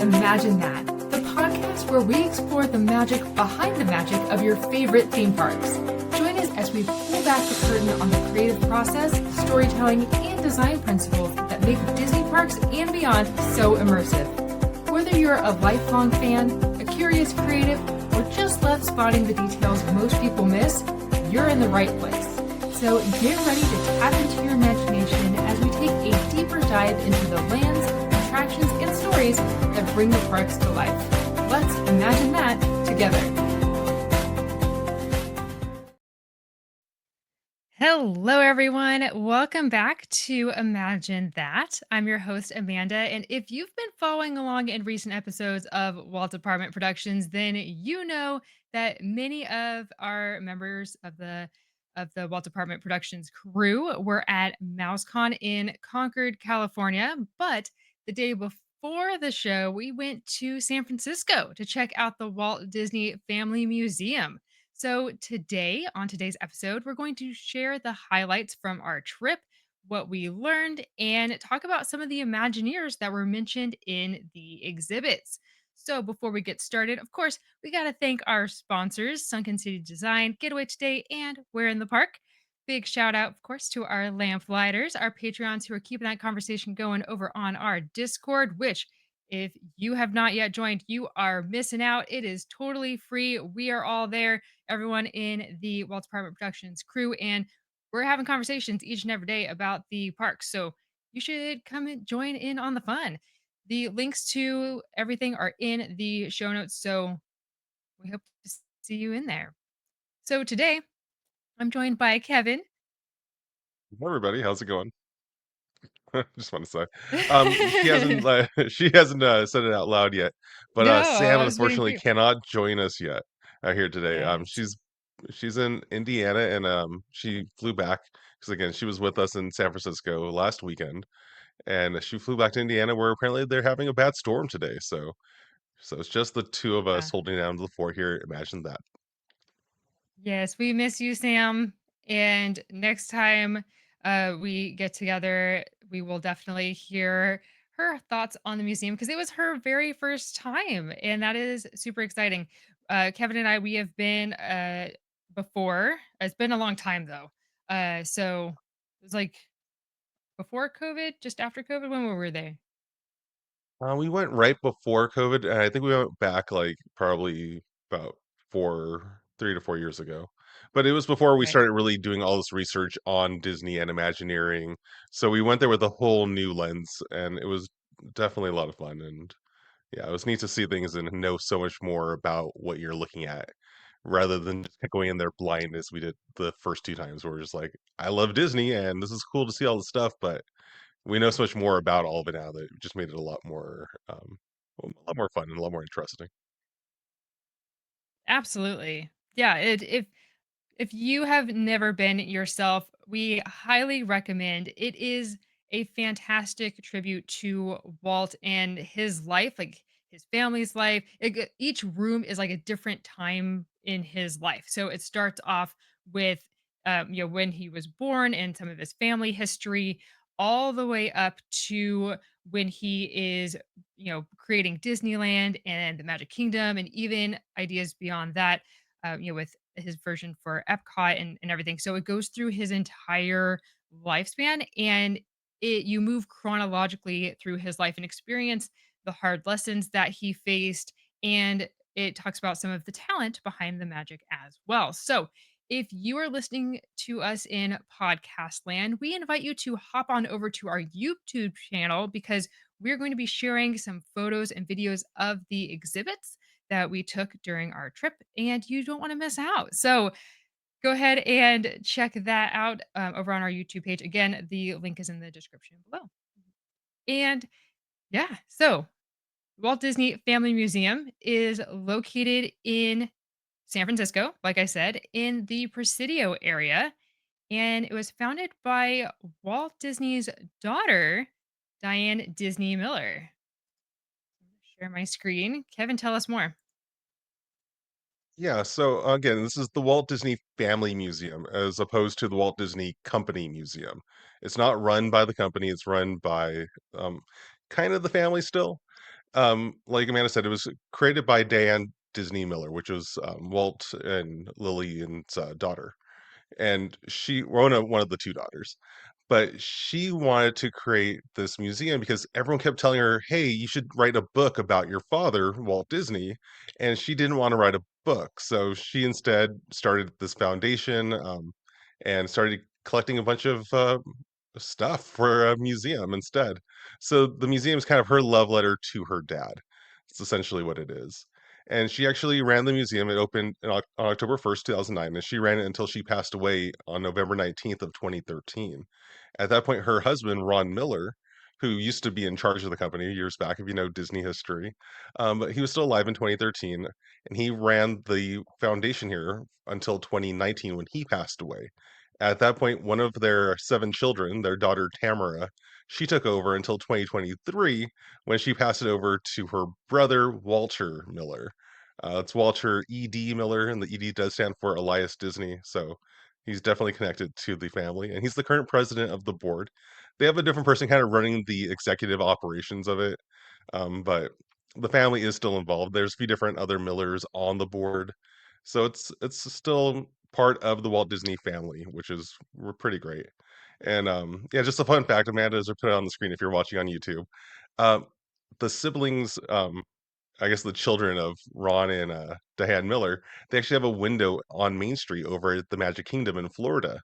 Imagine That, the podcast where we explore the magic behind the magic of your favorite theme parks. Join us as we pull back the curtain on the creative process, storytelling, and design principles that make Disney parks and beyond so immersive. Whether you're a lifelong fan, a curious creative, or just love spotting the details most people miss, you're in the right place. So get ready to tap into your imagination as we take a deeper dive into the lands, attractions, and stories that bring the parks to life. Let's imagine that together. Hello, everyone. Welcome back to Imagine That. I'm your host, Amanda. And if you've been following along in recent episodes of Walt Department Productions, then you know that many of our members of the Walt Department Productions crew were at MouseCon in Concord, California. But the day before the show, we went to San Francisco to check out the Walt Disney Family Museum. So, today, on today's episode, we're going to share the highlights from our trip, what we learned, and talk about some of the Imagineers that were mentioned in the exhibits. So, before we get started, of course, we got to thank our sponsors, Sunken City Design, Getaway Today, and We're in the Park. Big shout out, of course, to our Lamplighters, our Patreons who are keeping that conversation going over on our Discord, which if you have not yet joined, you are missing out. It is totally free. We are all there, everyone in the Walt Department Productions crew, and we're having conversations each and every day about the parks. So you should come and join in on the fun. The links to everything are in the show notes. So we hope to see you in there. So today I'm joined by Kevin. Hey everybody, how's it going? Just want to say, she hasn't she hasn't said it out loud yet, but No, Sam I was waiting for unfortunately you. cannot join us yet here today. Yes. She's in Indiana and she flew back because again she was with us in San Francisco last weekend, and she flew back to Indiana where apparently they're having a bad storm today. So it's just the two of us Yeah. holding down the fort here. Imagine that. Yes, we miss you, Sam. And next time we get together, we will definitely hear her thoughts on the museum because it was her very first time. And that is super exciting. Kevin and I, we have been before. It's been a long time though. So it was like before COVID, just after COVID, when we were there. We went right before COVID, and I think we went back like probably about 3 to 4 years ago. But it was before we Right. started really doing all this research on Disney and Imagineering. So we went there with a whole new lens, and it was definitely a lot of fun. And yeah, it was neat to see things and know so much more about what you're looking at rather than just going in there blind as we did the first two times. Where we're just like, I love Disney, and this is cool to see all this stuff, but we know so much more about all of it now that it just made it a lot more fun and a lot more interesting. Absolutely. Yeah. If you have never been yourself, we highly recommend. It is a fantastic tribute to Walt and his life, like his family's life. Each room is like a different time in his life. So it starts off with, when he was born and some of his family history, all the way up to when he is, creating Disneyland and the Magic Kingdom, and even ideas beyond that with his version for Epcot and everything. So it goes through his entire lifespan, and you move chronologically through his life and experience the hard lessons that he faced, and it talks about some of the talent behind the magic as well. So if you are listening to us in podcast land, we invite you to hop on over to our YouTube channel because we're going to be sharing some photos and videos of the exhibits that we took during our trip, and you don't want to miss out. So go ahead and check that out over on our YouTube page. Again, the link is in the description below. And yeah, so Walt Disney Family Museum is located in San Francisco, like I said, in the Presidio area. And it was founded by Walt Disney's daughter, Diane Disney Miller. Share my screen. Kevin, tell us more. Yeah, so again, this is the Walt Disney Family Museum as opposed to the Walt Disney Company Museum. It's not run by the company, it's run by um, kind of the family still. Like Amanda said, it was created by Diane Disney Miller, which was Walt and Lily and's daughter, and she one of the two daughters. But she wanted to create this museum because everyone kept telling her, "Hey, you should write a book about your father, Walt Disney," and she didn't want to write a book, so she instead started this foundation, and started collecting a bunch of stuff for a museum instead. So the museum is kind of her love letter to her dad. It's essentially what it is. And she actually ran the museum. It opened on October 1st, 2009, and she ran it until she passed away on November 19th of 2013. At that point, her husband, Ron Miller, who used to be in charge of the company years back, if you know Disney history, but he was still alive in 2013, and he ran the foundation here until 2019 when he passed away. At that point, one of their 7 children, their daughter Tamara, she took over until 2023 when she passed it over to her brother, Walter Miller. It's Walter E.D. Miller, and the E.D. does stand for Elias Disney, so he's definitely connected to the family, and he's the current president of the board. They have a different person kind of running the executive operations of it, but the family is still involved. There's a few different other Millers on the board, so it's still part of the Walt Disney family, which is pretty great. And yeah, just a fun fact, Amanda, as I put it on the screen if you're watching on YouTube. Um, the siblings, I guess the children of Ron and Diane Miller, they actually have a window on Main Street over at the Magic Kingdom in Florida.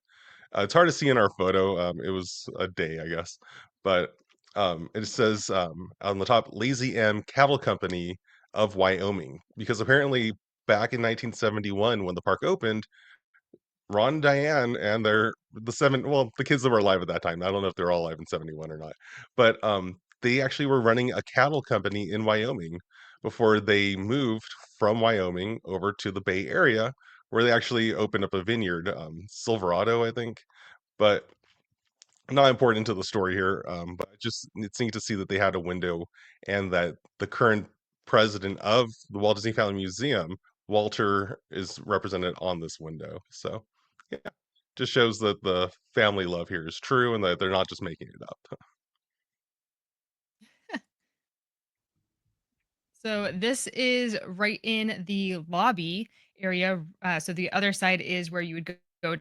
It's hard to see in our photo. It was a day, I guess, but it says on the top, Lazy M Cattle Company of Wyoming, because apparently back in 1971 when the park opened, Ron, Diane, and the 7 well, the kids that were alive at that time, I don't know if they're all alive in '71 or not, but, they actually were running a cattle company in Wyoming before they moved from Wyoming over to the Bay Area, where they actually opened up a vineyard, Silverado, I think, but not important to the story here, but it's neat to see that they had a window and that the current president of the Walt Disney Family Museum, Walter, is represented on this window. So, yeah, just shows that the family love here is true and that they're not just making it up. So this is right in the lobby area. So the other side is where you would go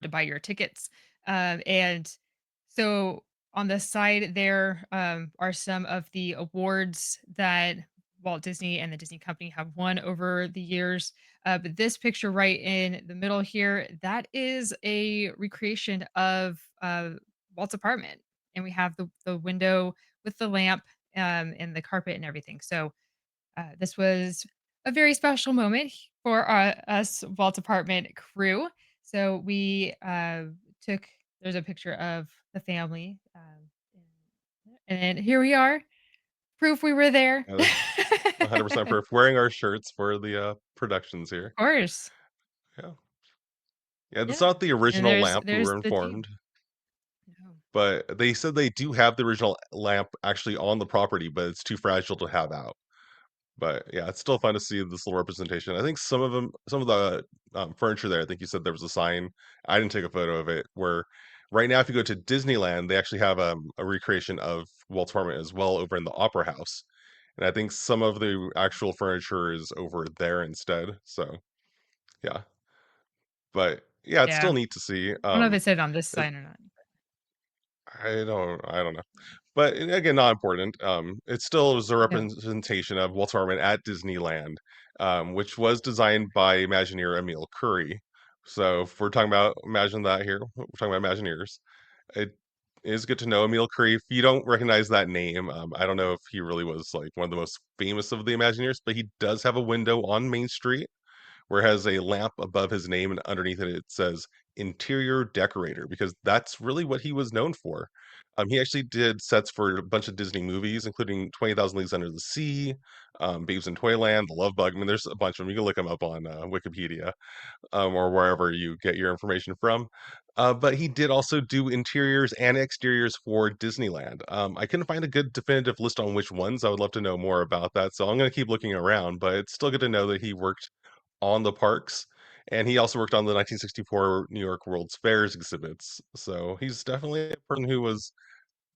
to buy your tickets. And so on the side there are some of the awards that Walt Disney and the Disney Company have won over the years. But this picture right in the middle here, that is a recreation of Walt's apartment. And we have the window with the lamp and the carpet and everything. So this was a very special moment for us Vault Apartment crew. So we took, there's a picture of the family. And here we are, proof we were there. Yeah, that's 100% proof. Wearing our shirts for the productions Of here. course. Yeah. Yeah, that's Yeah. not the And original lamp, we there's were the team. informed, No. but they said they do have the original lamp actually on the property, but it's too fragile to have out. But yeah, it's still fun to see this little representation. I think some of the furniture there, I think you said there was a sign. I didn't take a photo of it. Where right now, if you go to Disneyland, they actually have a recreation of Walt's apartment as well over in the Opera House. And I think some of the actual furniture is over there instead. So yeah, but yeah, it's still Yeah. neat to see. I don't know if it said on this It, sign or not. I don't know. But again, not important. It still was a No. representation of Walt Disney at Disneyland, which was designed by Imagineer Emil Curry. So if we're talking about imagine that here, we're talking about Imagineers. It is good to know Emil Curry. If you don't recognize that name, I don't know if he really was like one of the most famous of the Imagineers, but he does have a window on Main Street where it has a lamp above his name, and underneath it it says interior decorator, because that's really what he was known for. He actually did sets for a bunch of Disney movies, including 20,000 Leagues Under the Sea, Babes in Toyland, The Love Bug. I mean, there's a bunch of them. You can look them up on Wikipedia, or wherever you get your information from. But he did also do interiors and exteriors for Disneyland. I couldn't find a good definitive list on which ones. I would love to know more about that. So I'm going to keep looking around, but it's still good to know that he worked on the parks, and he also worked on the 1964 New York World's Fairs exhibits. So he's definitely a person who was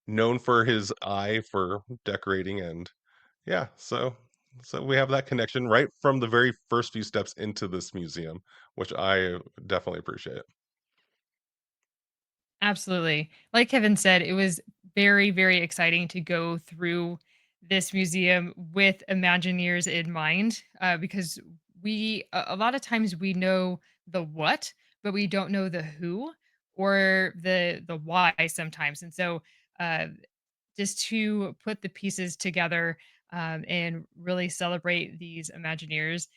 known for his eye for decorating, and yeah, so we have that connection right from the very first few steps into this museum, which I definitely appreciate. Absolutely. Like Kevin said, it was very, very exciting to go through this museum with Imagineers in mind, because a lot of times we know the what, but we don't know the who or the why sometimes. And so, uh, just to put the pieces together and really celebrate these Imagineers,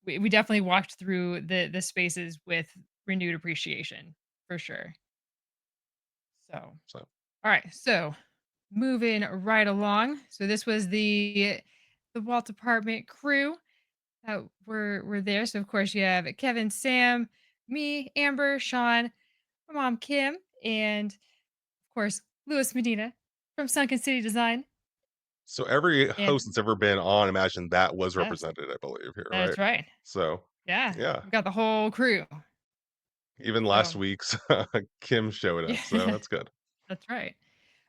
we definitely walked through the spaces with renewed appreciation for sure. So, So all right. So, moving right along. So this was the Walt Department crew that were there. So of course you have Kevin, Sam, me, Amber, Sean, my mom Kim, and of course Louis Medina from Sunken City Design. so every host And that's ever been on Imagine That was yes, represented, I believe, here, right? that's right. So, Yeah, yeah, we got the whole crew. even last So week's Kim showed up, so yeah, that's good. that's right.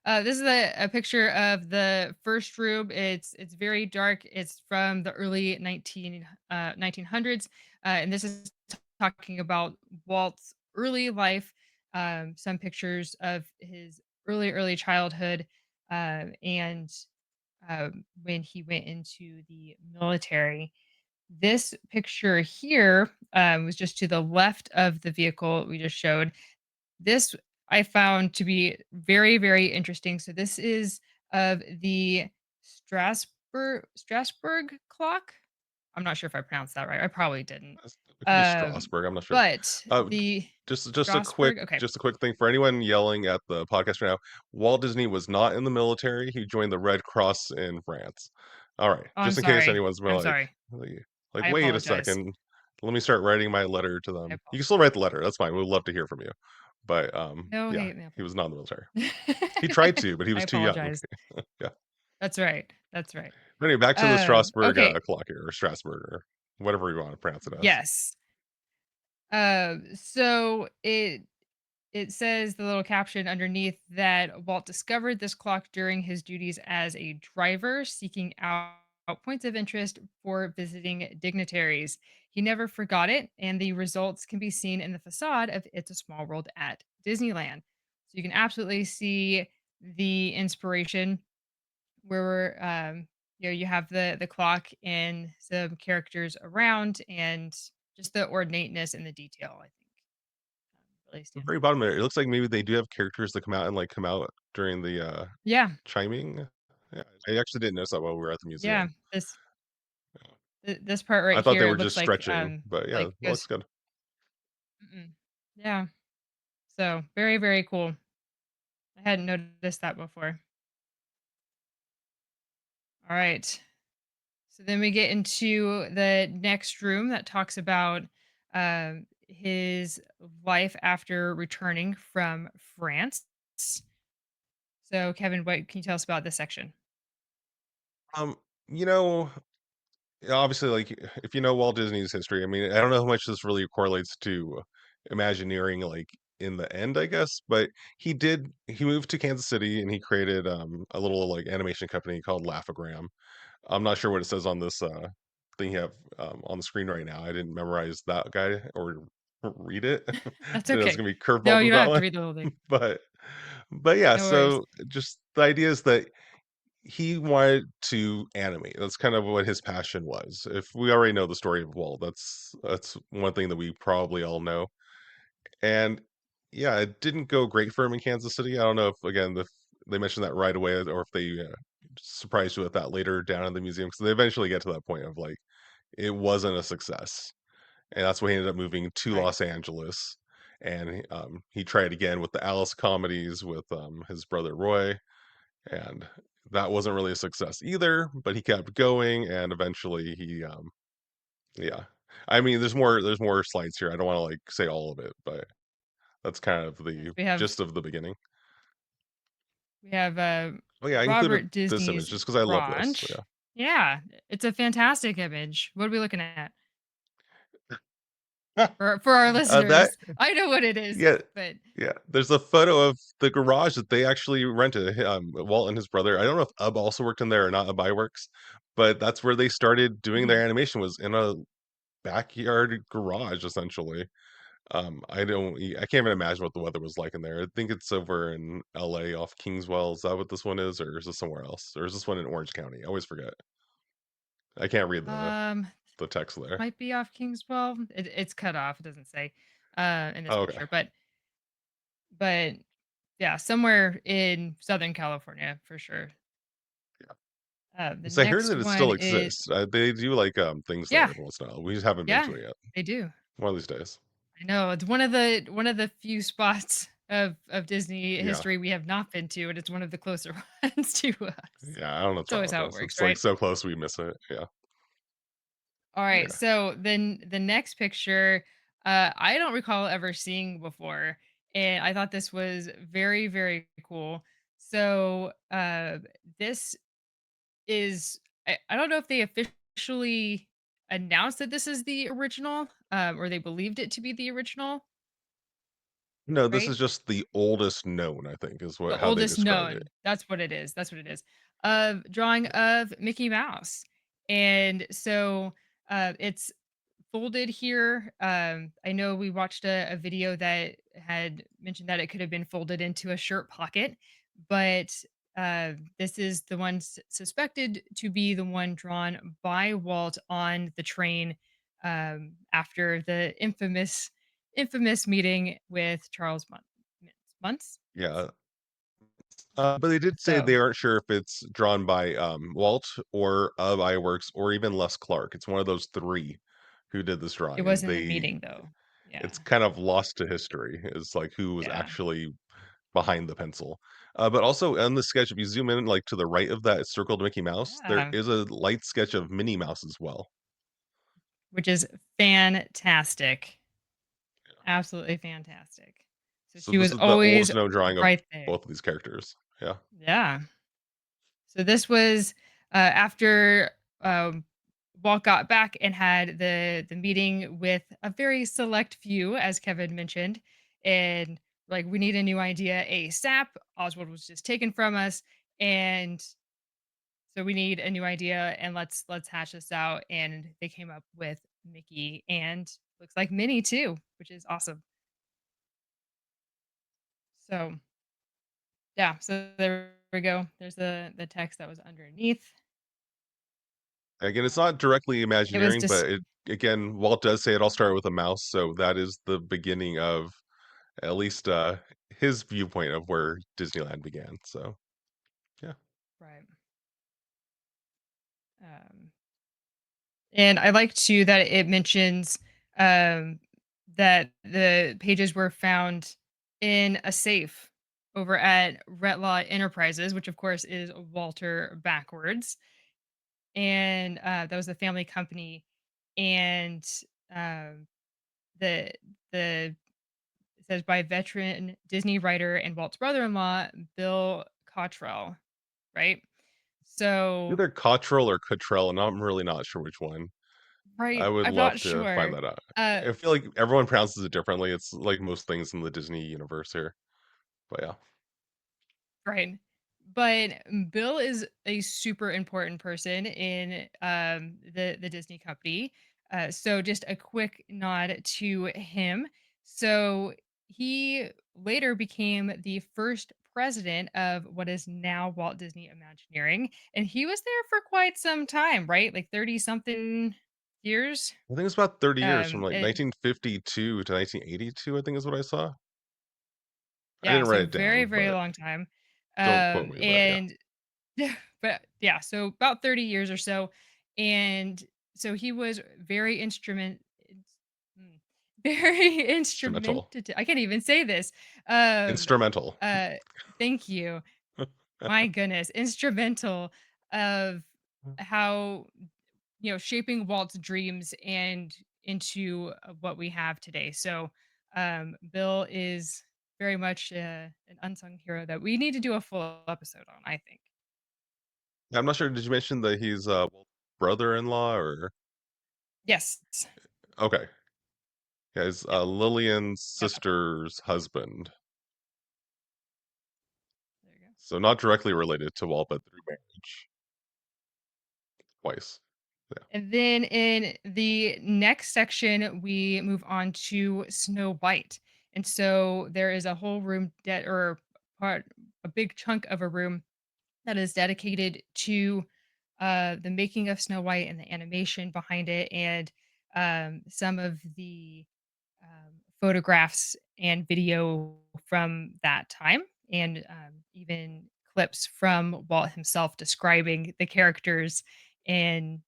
This is a picture of the first room. It's very dark. It's from the early 1900s, and this is talking about Walt's early life. Some pictures of his early childhood, and when he went into the military. This picture here was just to the left of the vehicle we just showed. This I found to be very, very interesting. So this is of the Strasbourg clock. I'm not sure if I pronounced that right. I probably didn't. It could be Um, Strasbourg, I'm not sure. but D the just a quick Strasbourg, okay. thing for anyone yelling at the podcast right now. Walt Disney was not in the military, he joined the Red Cross in France. Alright, Oh, I'm just in case sorry. anyone's been I'm sorry. like, I "Wait a apologize. second, let me start writing my letter to I them." You can apologize. still write the letter, that's fine, we'd love to hear from you. But, No yeah, hate mail, he was please. not in the military. He tried to, but he I was too young. apologize. Yeah. That's right. That's right. But anyway, back to the Strasbourg, Okay. clock here, or Strasbourg, or whatever you wanna pronounce it as. Yes. So it says the little caption underneath that Walt discovered this clock during his duties as a driver, seeking out points of interest for visiting dignitaries. He never forgot it, and the results can be seen in the facade of It's a Small World at Disneyland. So you can absolutely see the inspiration where you have the clock and some characters around, and just the ornateness and the detail. I think really The stands very out. bottom there, it looks like maybe they do have characters that come out and, like, come out during the, Yeah, chiming. Yeah, I actually didn't notice that while we were at the yeah. museum. This part I right thought they here, were it just looks stretching, but yeah, it looks goes good. mm-mm. Yeah. So, very, very cool. I hadn't noticed that before. All right. So then we get into the next room that talks about his life after returning from France. So, Kevin, what can you tell us about this section? Um, you know, obviously, like, if you know Walt Disney's history, I mean, I don't know how much this really correlates to Imagineering, like, in the end, I guess, but he moved to Kansas City and he created, a little, like, animation company called Laugh-O-Gram. I'm not sure what it says on this, thing you have, on the screen right now. I didn't memorize that guy or read it. I That's didn't know it was okay. gonna be No, curveballs you with don't that have to one, read the whole thing. but yeah, No worries. so just the idea is that he wanted to animate. That's kind of what his passion was. If we already know the story of Walt, that's one thing that we probably all know. And yeah, it didn't go great for him in Kansas City. I don't know if again they mentioned that right away or if they surprised you with that later down in the museum because they eventually get to that point of like it wasn't a success, and that's why he ended up moving to Right. Los Angeles. And he tried again with the Alice comedies with his brother Roy, and that wasn't really a success either. But he kept going, and eventually yeah. I mean, there's more slides here. I don't want to like say all of it, but that's kind of Yes, the we have gist of the beginning. we have Oh yeah, I included Robert this image Disney's just because I love this. Ranch. Yeah. Yeah, it's a fantastic image. What are we looking at? for our That listeners. I know what it is, yeah, but yeah, there's a photo of the garage that they actually rented, Walt and his brother. I don't know if Ub also worked in there or not, Ub Iwerks, but that's where they started doing their mhm. animation was in a backyard garage, essentially. I can't even imagine what the weather was like in there. I think it's over in LA off Kingswell. Is that what this one is, or is this somewhere else? Or is this one in Orange County? I always forget. I can't read Um, the text this there. might be off Kingswell. It's cut off. It doesn't say in this Oh, okay. picture, but yeah, somewhere in Southern California for sure. Yeah. The So I heard next that it one still is exists. They do like things there yeah, every once in a while. We just haven't been yeah, to it yet. they do. One of these days. I know it's one of the few spots of Disney Yeah. history we have not been to, and it's one of the closer ones to us. Yeah. I don't know what's It's wrong always with how it us. works, It's like right? so close we miss it. Yeah. All right, Yeah. so then the next picture, I don't recall ever seeing before, and I thought this was very, very cool. So this is I don't know if they officially announced that this is the original, or they believed it to be the original, No, this right? is just the oldest known, I think, is The how they oldest describe it. known. That's what it is. That's what it is. Of drawing of Mickey Mouse. And so it's folded here. I know we watched a video that had mentioned that it could have been folded into a shirt pocket, but this is the one suspected to be the one drawn by Walt on the train after the infamous meeting with Charles Muntz. Yeah. But they did say So they aren't sure if it's drawn by Walt or of Iwerks or even Les Clark. It's one of those three who did this it drawing, was and in the meeting though. it's Yeah. kind of lost to history. Is like who was Yeah. actually behind the pencil. But also on the sketch, if you zoom in like to the right of that circled Mickey Mouse, there Yeah. is a light sketch of Minnie Mouse as well. Which is fantastic. Absolutely fantastic. So So she this was is the always oldest known drawing of right there. both of these characters. Yeah. Yeah. So this was after um, Walt got back and had the meeting with a very select few, as Kevin mentioned, and like we need a new idea ASAP. Oswald was just taken from us, and so we need a new idea, and let's hash this out. And they came up with Mickey and looks like Minnie too, which is awesome. So yeah, so there we go. There's the text that was underneath. Again, it's not Um, directly it was Imagineering, just but again, Walt does say it all started with a mouse, so that is the beginning of at least his viewpoint of where Disneyland began. So yeah. right. Um, and I like too that it mentions um, that the pages were found in a safe over at Retlaw Enterprises, which of course is Walter backwards, and that was the family company, and um, the the it says by veteran Disney writer and Walt's brother-in-law Bill Cottrell, right? So Either Cottrell or Cottrell, and I'm really not sure which one. I right, would I'm love not to find sure. that out. Uh, I feel like everyone pronounces it differently. It's like most things in the Disney universe here. But yeah. right. But Bill is a super important person in the Disney company. So just a quick nod to him. So he later became the first president of what is now Walt Disney Imagineering, and he was there for quite some time, right? Like 30 something years. I think it's about 30 years from like And 1952 to 1982, I think is what I saw. I yeah, didn't write so it very down, very but long time. don't quote me, but yeah. And but yeah, so about 30 years or so. And so he was very mm, very Instrumental. instrumental. I can't even say this. Um Instrumental. uh Thank you. My goodness, instrumental of how shaping Walt's dreams and into what we have today. So Bill is very much an unsung hero that we need to do a full episode on, I think. I'm not sure, did you mention that he's, Walt's brother-in-law or Yes. okay. Yeah, it's, Yep. Lillian's Yep. sister's husband. There you go. So not directly related to Walt, but through marriage. Twice. Yeah. And then in the next section, we move on to Snow White. And so there is a whole room that, or part, a big chunk of a room that is dedicated to the making of Snow White and the animation behind it, and some of the photographs and video from that time, and even clips from Walt himself describing the characters. And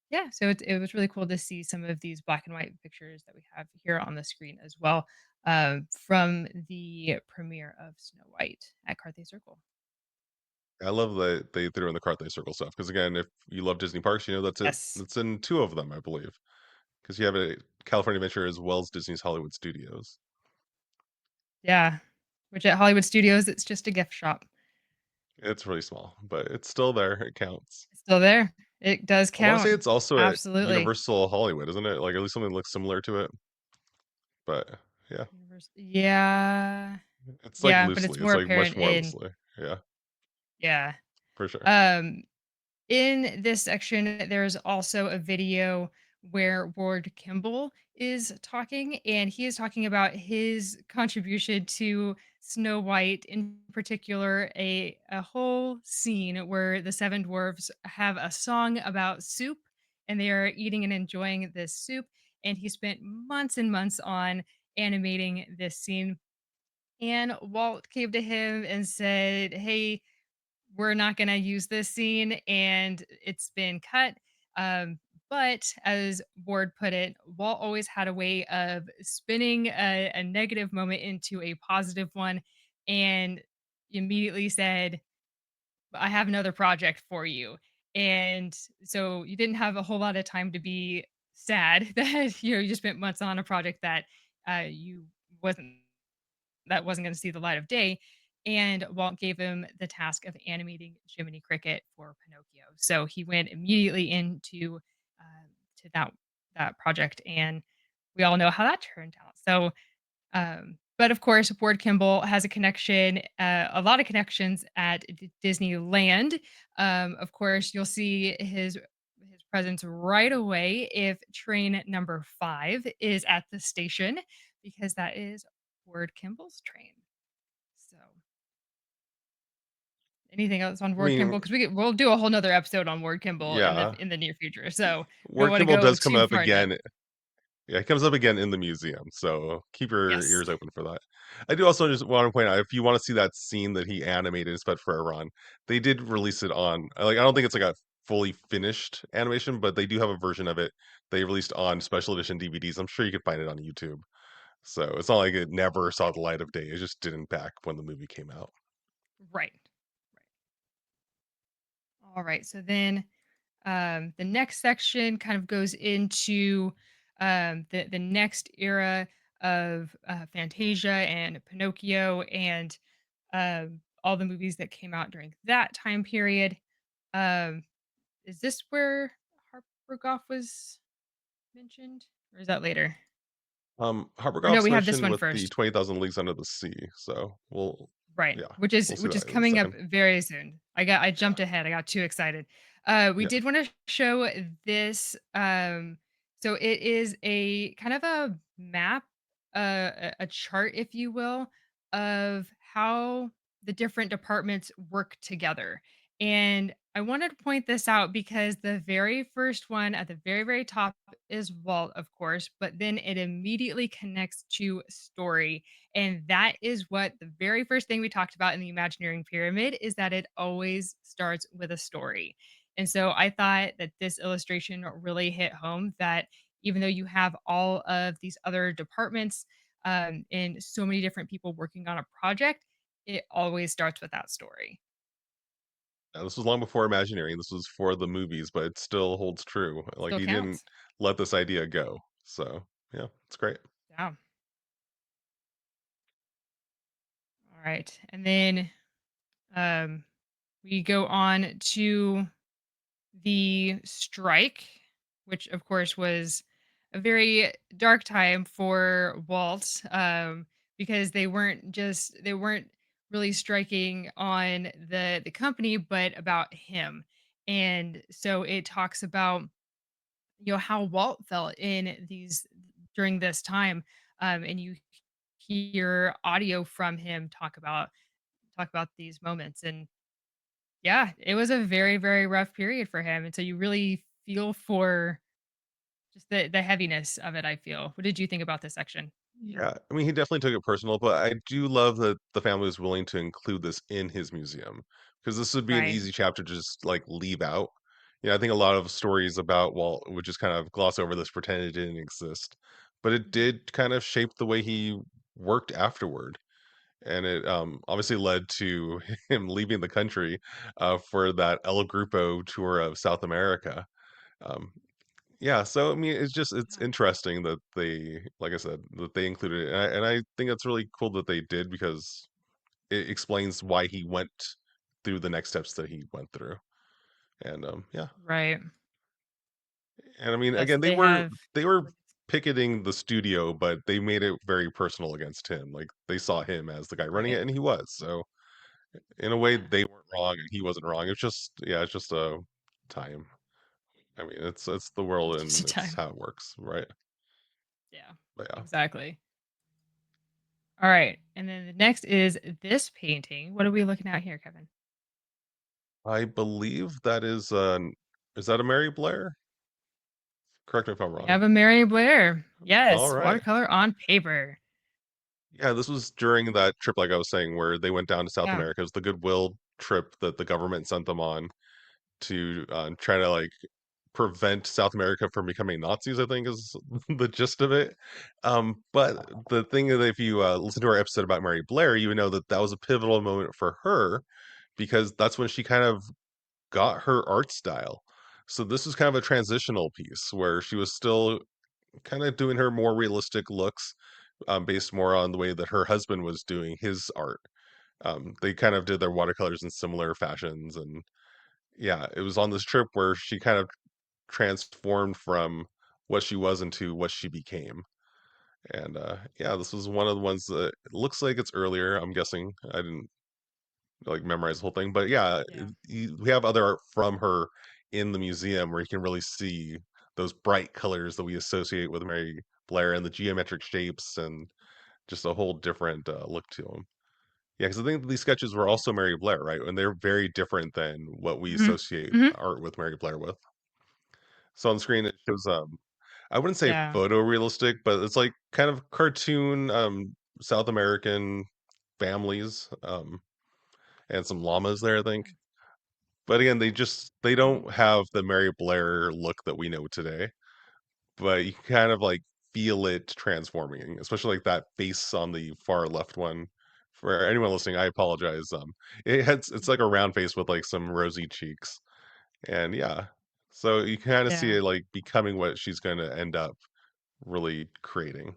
yeah, so it was really cool to see some of these black and white pictures that we have here on the screen as well, from the premiere of Snow White at Carthay Circle. I love that they threw in the Carthay Circle stuff because again, if you love Disney parks, you know that's it. Yes. That's in 2 of them, I believe, because you have a California Adventure as well as Disney's Hollywood Studios. Yeah. Which at Hollywood Studios, it's just a gift shop. It's really small, but it's still there, it counts. It's still there. It does I wanna say count. it's also at Absolutely. Universal Hollywood, isn't it? Like, at least something looks similar to it, but yeah, Yeah. it's, like, Yeah, but it's loosely, more it's, like, much apparent more in, loosely. Yeah, yeah. for sure. Um, in this section, there's also a video where Ward Kimball is talking, and he is talking about his contribution to Snow White, in particular, a whole scene where the seven dwarfs have a song about soup, and they are eating and enjoying this soup. And he spent months and months on animating this scene. And Walt came to him and said, "Hey, we're not going to use this scene," and it's been cut. But as Ward put it, Walt always had a way of spinning a negative moment into a positive one, and immediately said, "I have another project for you." And so you didn't have a whole lot of time to be sad that you just spent months on a project that you wasn't wasn't going to see the light of day. And Walt gave him the task of animating Jiminy Cricket for Pinocchio. So he went immediately into to that project, and we all know how that turned out. So, but of course, Ward Kimball has a connection, a lot of connections at Disneyland. Of course, you'll see his presence right away if train number 5 is at the station, because that is Ward Kimball's train. So, anything else on I Ward mean, Kimball? Because we'll do a whole nother episode on Ward Kimball yeah, in the near future. So we don't Ward want to Kimball go does come too up far into that. again. Yeah, it comes up again in the museum, so keep your Yes. ears open for that. I do also just wanna point out, if you wanna see that scene that he animated, Sped for a Run, they did release it on like, I don't think it's, like, a fully finished animation, but they do have a version of it they released on special edition DVDs. I'm sure you could find it on YouTube. So, it's not like it never saw the light of day, it just didn't back when the movie came out. Right. Right. All right. So then the next section kind of goes into the next era of Fantasia and Pinocchio, and all the movies that came out during that time period. Um, is this where Harper Goff was mentioned, or is that later? Harper Or no, Goff's we have this mentioned one with the first. 20,000 Leagues Under the Sea, so Right, yeah, we'll see which is that in a coming up second. very soon. I Yeah, jumped ahead, I got too excited. We yeah. did wanna show this, so it is a kind of a map, a chart, if you will, of how the different departments work together, and I wanted to point this out because the very first one at the very, very top is Walt, of course, but then it immediately connects to story, and that is what the very first thing we talked about in the Imagineering pyramid is, that it always starts with a story. And so I thought that this illustration really hit home that even though you have all of these other departments, and so many different people working on a project, it always starts with that story. This was long before Imagineering, this was for the movies, but it still holds true. Like, Still he didn't counts. let this idea go. So, yeah, it's great. Yeah. All right. And then um, we go on to the strike, which of course was a very dark time for Walt, because they weren't really striking on the company, but about him. And so it talks about, how Walt felt in these during this time, and you hear audio from him talk about these moments. And yeah, it was a very, very rough period for him, and so you really feel for just the heaviness of it, I feel. What did you think about this section? Yeah, I mean, he definitely took it personal, but I do love that the family was willing to include this in his museum because this would be an Right. easy chapter to just like leave out. I think a lot of stories about Walt would just kind of gloss over this, pretend it didn't exist, but it Mhm. did kind of shape the way he worked afterward. And it obviously led to him leaving the country for that El Grupo tour of South America. Um, yeah, so I mean, it's Yeah. interesting that they, like I said, that they included it, and I think that's really cool that they did because it explains why he went through the next steps that he went through, and yeah, Right. and I mean, Yeah, again, so they have they were picketing the studio, but they made it very personal against him. Like they saw him as the guy running it, right. and he was. So in a way, Yeah. they weren't wrong, and he wasn't wrong. It's just, yeah, it's just a time. I mean, it's the world, It's just a and it's time. how it works, right? Yeah. But yeah. Exactly. All right. And then the next is this painting. What are we looking at here, Kevin? I believe that is that a Mary Blair? Correct me if I'm We wrong. have a Mary Blair. Yes, Alright. watercolor on paper. Yeah, this was during that trip, like I was saying, where they went down to South Yeah. America. It was the goodwill trip that the government sent them on to, try to, like, prevent South America from becoming Nazis, I think is the gist of it. But the thing is if you, listen to our episode about Mary Blair, you would know that that was a pivotal moment for her because that's when she kind of got her art style. So this was kind of a transitional piece where she was still kind of doing her more realistic looks, based more on the way that her husband was doing his art. They kind of did their watercolors in similar fashions, and yeah, it was on this trip where she kind of transformed from what she was into what she became. And yeah, this was one of the ones that it looks like it's earlier. I'm guessing I didn't like memorize the whole thing. But yeah, Yeah. we have other art from her in the museum where you can really see those bright colors that we associate with Mary Blair and the geometric shapes and just a whole different look to them. Yeah, because I think these sketches were also Mary Blair, right? And they're very different than what we Mhm. associate Mhm. art with Mary Blair with. So on the screen it shows I wouldn't say Yeah. photorealistic, but it's like kind of cartoon South American families and some llamas there, I think. But again, they Mhm. don't have the Mary Blair look that we know today, but you kind of, like, feel it transforming, especially, like, that face on the far left one. For anyone listening, I apologize, it's like a round face with, like, some rosy cheeks, and yeah. So you kinda see Yeah. it, like, becoming what she's gonna end up really creating.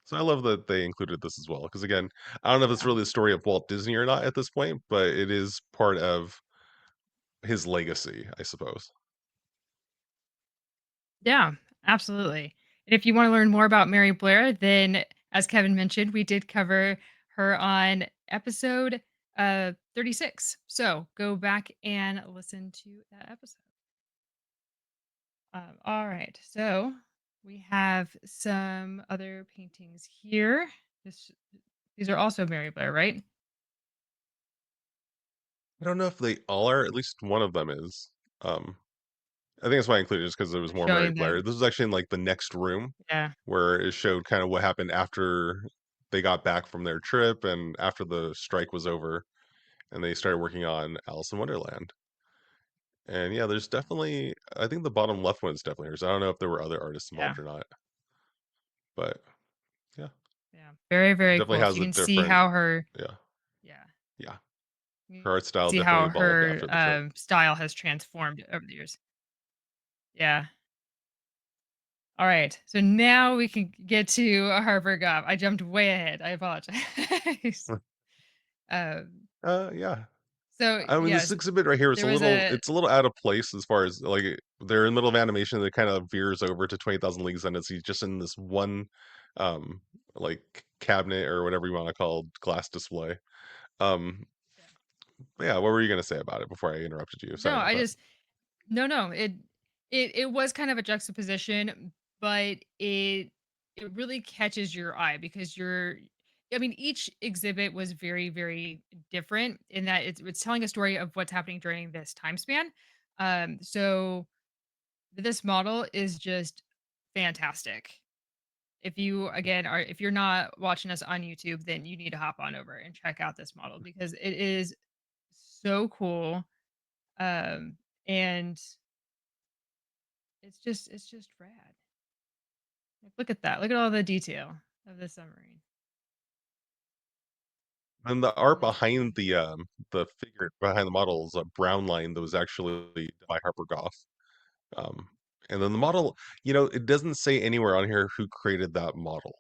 So I love that they included this as well, because again, I don't know if it's Yeah. really the story of Walt Disney or not at this point, but it is part of his legacy, I suppose. Yeah, absolutely. And if you want to learn more about Mary Blair, then as Kevin mentioned, we did cover her on episode 36. So go back and listen to that episode. All right. So we have some other paintings here. This, these are also Mary Blair, right? I don't know if they all are, at least one of them is. I think that's why I included it just because there was They're more Mary showing Blair. them. This was actually in, like, the next room Yeah. where it showed kinda what happened after they got back from their trip and after the strike was over, and they started working on Alice in Wonderland. And, yeah, there's definitely I think the bottom left one is definitely hers. I don't know if there were other artists Yeah. involved or not, but, yeah, Yeah. Very, it very definitely cool. So has you a can see different how her, yeah, yeah, yeah. you Her art can style see definitely how evolved her after the trip. style has transformed over the years. Yeah. All right. So now we can get to Harper Goff. I jumped way ahead. I apologize. um, Yeah. so I mean, this yes, exhibit right here is there was a a little out of place as far as, like, they're in the middle of animation, that kind of veers over to 20,000 Leagues Under the Sea, just in this one, um, like, cabinet or whatever you wanna call glass display. Um, Yeah. yeah, what were you gonna say about it before I interrupted you? No, Sorry about I that. just no, no, it was kind of a juxtaposition, but it really catches your eye because I mean, each exhibit was very, very different in that it's telling a story of what's happening during this time span. So this model is just fantastic. If you again are if you're not watching us on YouTube, then you need to hop on over and check out this model because it is so cool. Um, and it's just rad. Like, look at that. Look at all the detail of the submarine. And the And art it's behind the figure behind the model is a brown line that was actually by Harper Goff. Um, and then the model, it doesn't say anywhere on here who created that model.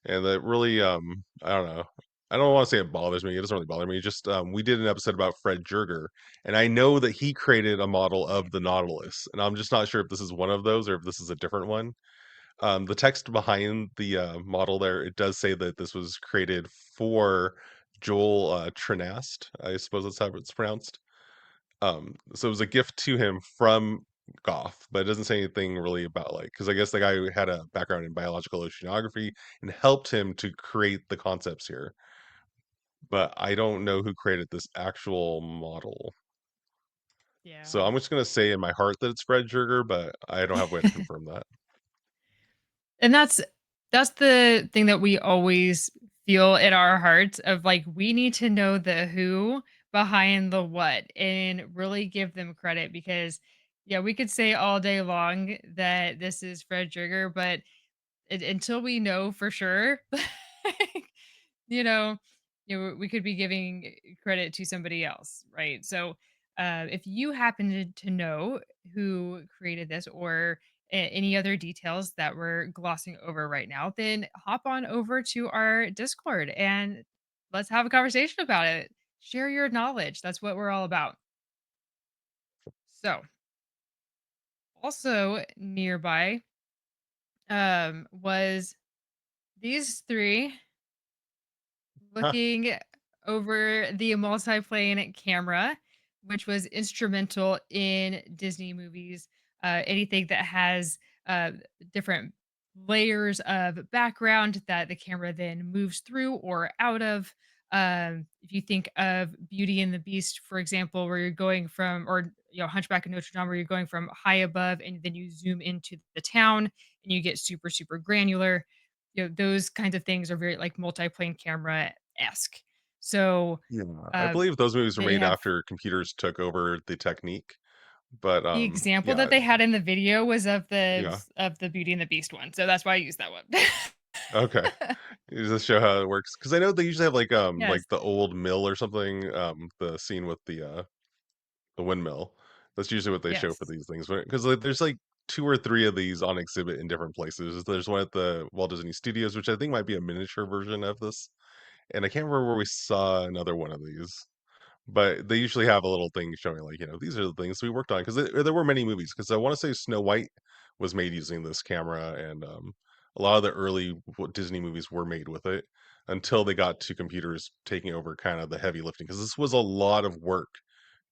And that really, I don't know. I don't want to say it bothers me. It doesn't really bother me. Just we did an episode about Fred Joerger, and I know that he created a model of the Nautilus, and I'm just not sure if this is one of those or if this is a different one. The text behind the model there, it does say that this was created for Joel Trenast. I suppose that's how it's pronounced. So it was a gift to him from Goff, but it doesn't say anything really about like because I guess the guy who had a background in biological oceanography and helped him to create the concepts here. But I don't know who created this actual model. yeah. So I'm just gonna say in my heart that it's Fred Jurger, but I don't have a way to confirm that. And that's the thing that we always feel in our hearts of like we need to know the who behind the what and really give them credit because yeah, we could say all day long that this is Fred Trigger, but until we know for sure, like, you know, we could be giving credit to somebody else, right? So, if you happen to know who created this or any other details that we're glossing over right now, then hop on over to our Discord and let's have a conversation about it. Share your knowledge. That's what we're all about. So, also nearby was these three looking over the multiplane camera, which was instrumental in Disney movies. Anything that has uh, different layers of background that the camera then moves through or out of. If you think of Beauty and the Beast, for example, where you're going from, or Hunchback of Notre Dame, where you're going from high above and then you zoom into the town and you get super, super granular. Those kinds of things are very like multiplane camera esque. So Yeah, I uh, believe those movies were they made have after computers took over the technique, but, the example yeah, that they had in the video was yeah, of the Beauty and the Beast one. So that's why I used that one. okay. Does this show how it works? Because I know they usually have, like Yes. the old mill or something, the scene with the windmill. That's usually what they show for Yes. these things, because like, there's, like, 2 or 3 of these on exhibit in different places. There's one at the Walt Disney Studios, which I think might be a miniature version of this, and I can't remember where we saw another one of these. But they usually have a little thing showing like, these are the things we worked on because there were many movies. Because I wanna say Snow White was made using this camera, and, a lot of the early Disney movies were made with it until they got to computers taking over kind of the heavy lifting. Because this was a lot of work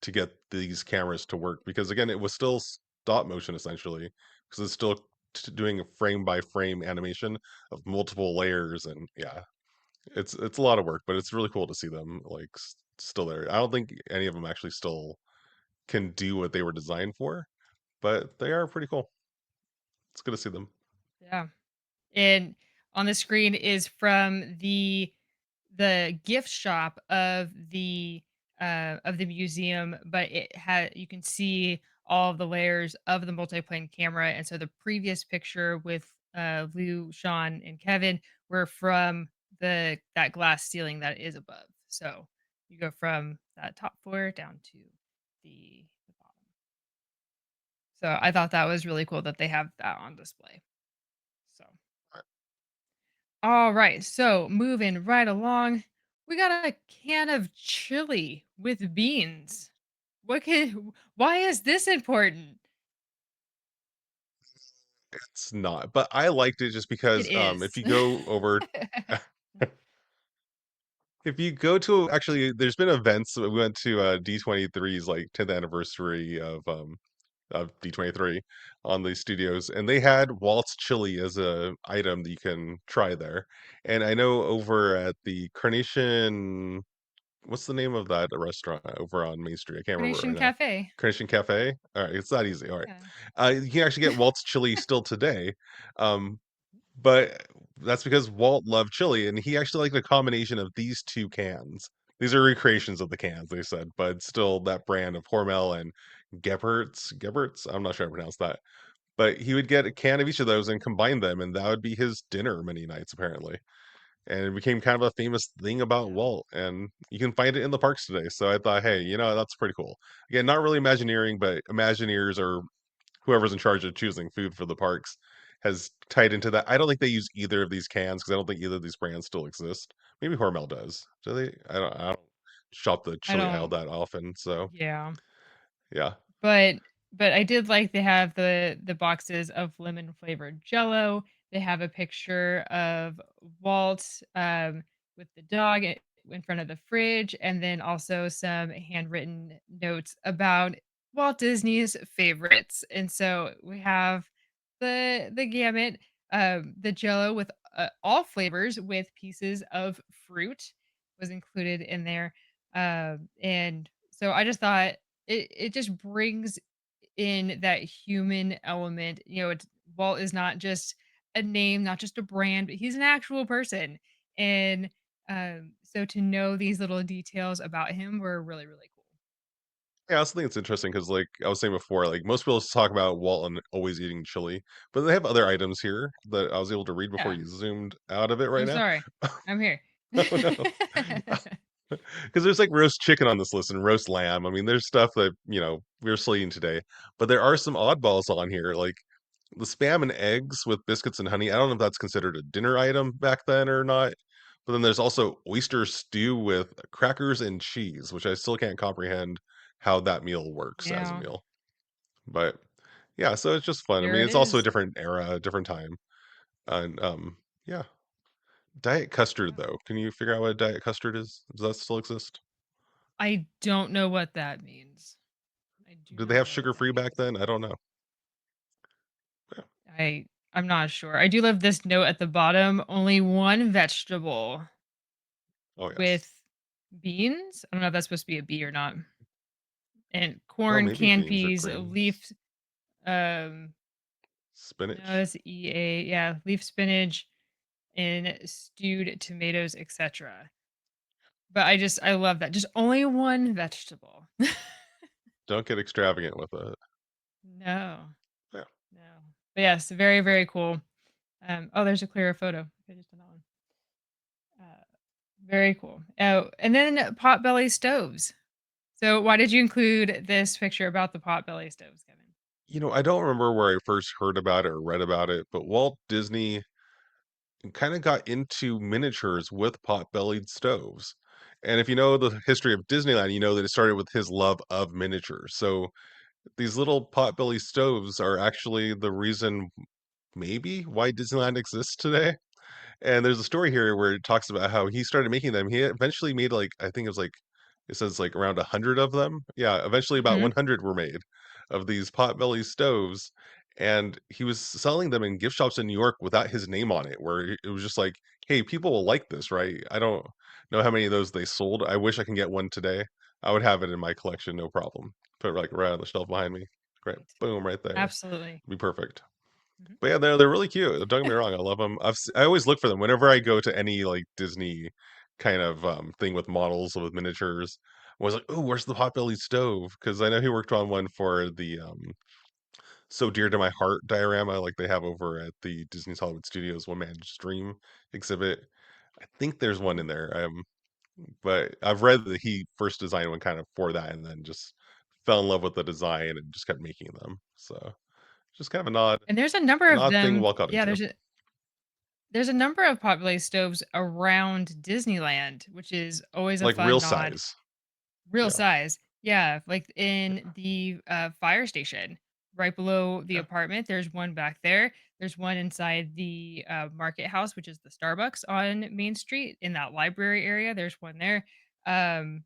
to get these cameras to work because, again, it was still stop motion essentially, because it's still doing a frame by frame animation of multiple layers, and yeah. It's a lot of work, but it's really cool to see them, like, still there. I don't think any of them actually still can do what they were designed for, but they are pretty cool. It's good to see them. Yeah. And on the screen is from the gift shop of the museum, but it had you can see all of the layers of the multiplane camera. And so the previous picture with Lou, Sean, and Kevin were from the that glass ceiling that is above. So you go from that top floor down to the bottom. So I thought that was really cool that they have that on display. So all right, so moving right along, we got a can of chili with beans. Why is this important? It's not, but I liked it just It because, if is. you go over if you go to actually, there's been events. We went to, D23's, like, 10th anniversary of D23 on the studios, and they had Walt's chili as a item that you can try there. And I know over at the Carnation, what's the name of that restaurant over on Main Street? I can't remember it Carnation right now. Cafe. Carnation Cafe? Alright, it's that easy, alright. Yeah. You can actually get Walt's chili still today, um, but that's because Walt loved chili, and he actually liked a combination of these 2 cans. These are recreations of the cans, they said, but still that brand of Hormel and Gebert's? I'm not sure how to pronounce that. But he would get a can of each of those and combine them, and that would be his dinner many nights, apparently. And it became kind of a famous thing about Yeah. Walt, and you can find it in the parks today. So I thought, hey, that's pretty cool. Again, not really Imagineering, but Imagineers or whoever's in charge of choosing food for the parks has tied into that. I don't think they use either of these cans because I don't think either of these brands still exist. Maybe Hormel does. Do they? I don't shop the I chili aisle don't that often. So yeah. yeah. But I did like they have the boxes of lemon flavored Jello. They have a picture of Walt, with the dog in front of the fridge, and then also some handwritten notes about Walt Disney's favorites. And so we have the gamut, the Jello with all flavors with pieces of fruit was included in there, and so I just thought it just brings in that human element. It's Walt is not just a name, not just a brand, but he's an actual person. And so to know these little details about him were really, really cool. Yeah, I also think it's interesting because, like I was saying before, like most people just talk about Walton always eating chili, but they have other items here that I was able to read before Yeah. you zoomed out of it right I'm now. sorry. I'm here. Oh no, because there's like roast chicken on this list and roast lamb. I mean, there's stuff that we're still eating today, but there are some oddballs on here, like the spam and eggs with biscuits and honey. I don't know if that's considered a dinner item back then or not. But then there's also oyster stew with crackers and cheese, which I still can't comprehend how that meal works as a Yeah, meal. But yeah, so it's just fun. I there mean, it it's also a is. different era, a different time. And yeah. Diet custard Yeah. though. Can you figure out what a diet custard is? Does that still exist? I don't know what that means. I do Did they not have know what that sugar-free back means. then? I don't know. Yeah. I'm not sure. I do love this note at the bottom. Only one vegetable Oh yes. with beans. I don't know if that's supposed to be a bee or not. And Oh, corn, maybe canned beans or peas, grains. leaf. Um, no, Spinach. that's EA. Yeah, leaf spinach and stewed tomatoes, etc. But I love that. Just only one vegetable. Don't get extravagant with it. No, Yeah. no. But yes, very, very cool. Oh, there's a clearer photo. I just did that one. Uh, Very cool. Oh, and then potbelly stoves. So why did you include this picture about the potbelly stoves, Kevin? I don't remember where I first heard about it or read about it, but Walt Disney kind of got into miniatures with pot-bellied stoves. And if you know the history of Disneyland, you know that it started with his love of miniatures. So these little pot-bellied stoves are actually the reason maybe why Disneyland exists today. And there's a story here where it talks about how he started making them. He eventually made like I think it was like it says like around 100 of them. Yeah, eventually about Mhm. 100 were made of these potbelly stoves, and he was selling them in gift shops in New York without his name on it. Where it was just like, "Hey, people will like this, right?" I don't know how many of those they sold. I wish I can get one today. I would have it in my collection, no problem. Put it like right on the shelf behind me. Great, Right. boom, right there. Absolutely. Be perfect. Mhm. But yeah, they're really cute. Don't get me wrong, I love them. I always look for them whenever I go to any like Disney kind of thing with models with miniatures. I was like, "Oh, where's the potbelly stove?" Because I know he worked on one for the "So Dear to My Heart" diorama, like they have over at the Disney's Hollywood Studios One Man's Dream exhibit. I think there's one Mhm. in there. But I've read that he first designed one kind of for that, and then just fell in love with the design and just kept making them. So just kind of And there's a number an of odd thing them. Walt got Yeah, into. there's a number of pot stoves around Disneyland, which is always a Like, real fun nod. size. Real Yeah, size. Yeah, like yeah, in the fire station right below the yeah. apartment. There's one back there. There's one inside the Market House, which is the Starbucks on Main Street in that library area. There's one there. Um,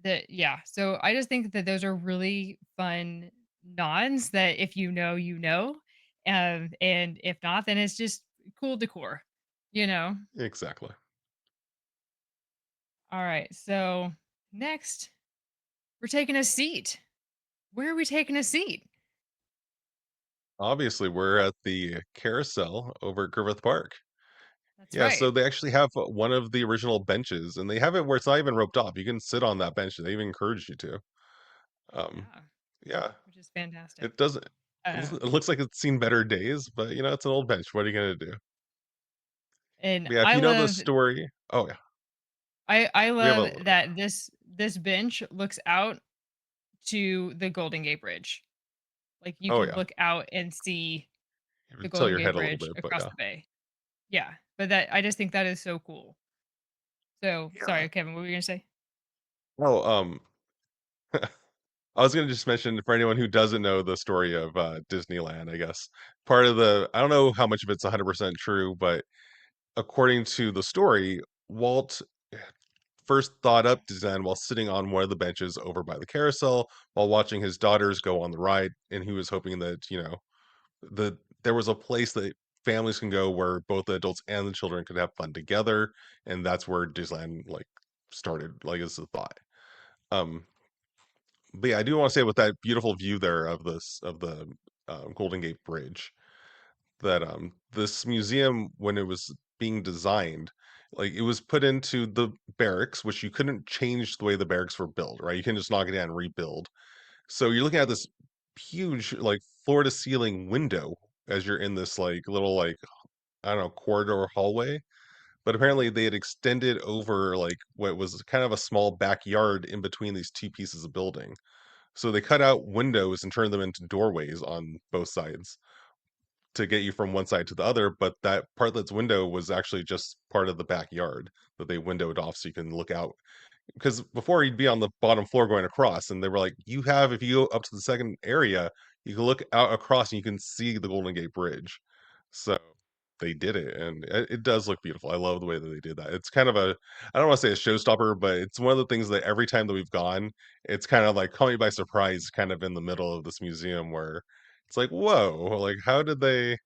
that yeah. So I just think that those are really fun nods that if you know, you know. And if not, then it's just cool decor, you know. Exactly. All right. So next, we're taking a seat. Where are we taking a seat? Obviously, we're at the carousel over at Griffith Park. That's Yeah, right. so they actually have one of the original benches, and they have it where it's not even roped off. You can sit on that bench. They even encourage you to. Um, Yeah, yeah, which is fantastic. it doesn't. It Um, looks like it's seen better days, but it's an old bench. What are you gonna do? and But yeah, if I you know the love story, oh yeah, I we have love a that this bench looks out to the Golden Gate Bridge. Like you oh can yeah, look out and see you have the to tilt Golden your Gate head a little Bridge bit, but across yeah, the bay. Yeah, but that I just think that is so cool. So, yeah. sorry, Kevin, what were you gonna say? Oh, I was gonna just mention for anyone who doesn't know the story of Disneyland, I guess part of the I don't know how much of it's 100% true, but according to the story, Walt first thought up Disneyland while sitting on one of the benches over by the carousel while watching his daughters go on the ride, and he was hoping that there was a place that families can go where both the adults and the children could have fun together, and that's where Disneyland like started, like as a thought. Um, but yeah, I do want to say with that beautiful view there of the Golden Gate Bridge, that this museum when it was being designed, like it was put into the barracks, which you couldn't change the way the barracks were built, right? You can just knock it down and rebuild. So you're looking at this huge like floor to ceiling window as you're in this like little like I don't know corridor hallway. But apparently they had extended over like what was kind of a small backyard in between these two pieces of building. So they cut out windows and turned them into doorways on both sides to get you from one side to the other, but that part that's window was actually just part of the backyard that they windowed off so you can look out. Because before you'd be on the bottom floor going across, and they were like, "You have if you go up to the second area, you can look out across and you can see the Golden Gate Bridge." So they did it, and it does look beautiful. I love the way that they did that. It's kind of a I don't want to say a showstopper, but it's one of the things that every time that we've gone, it's kind of like caught me by surprise, kind of in the middle of this museum where it's like, whoa, like how did they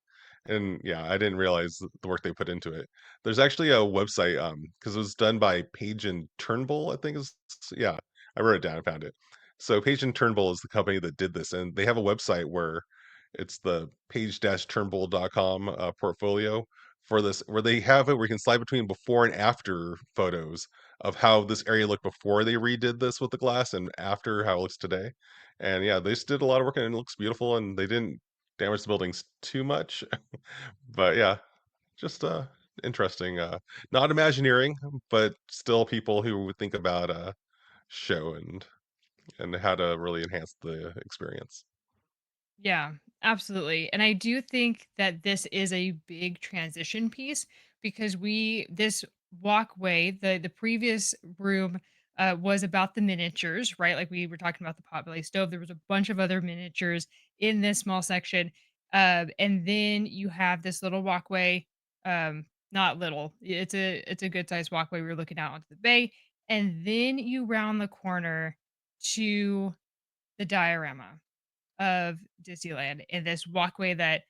and yeah, I didn't realize the work they put into it. There's actually a website, because it was done by Page and Turnbull, I think is yeah, I wrote it down, I found it. So Page and Turnbull is the company that did this, and they have a website where it's the page-turnbull.com portfolio for this, where they have it where you can slide between before and after photos of how this area looked before they redid this with the glass and after how it looks today. And yeah, they just did a lot of work and it looks beautiful and they didn't damage the buildings too much. But yeah, just interesting. Not Imagineering, but still people who would think about show and how to really enhance the experience. Yeah, absolutely. And I do think that this is a big transition piece because this walkway, the previous room was about the miniatures, right? Like we were talking about the potbelly stove. There was a bunch of other miniatures in this small section. And then you have this little walkway, not little. It's a good sized walkway. We were looking out onto the bay. And then you round the corner to the diorama of Disneyland and this walkway that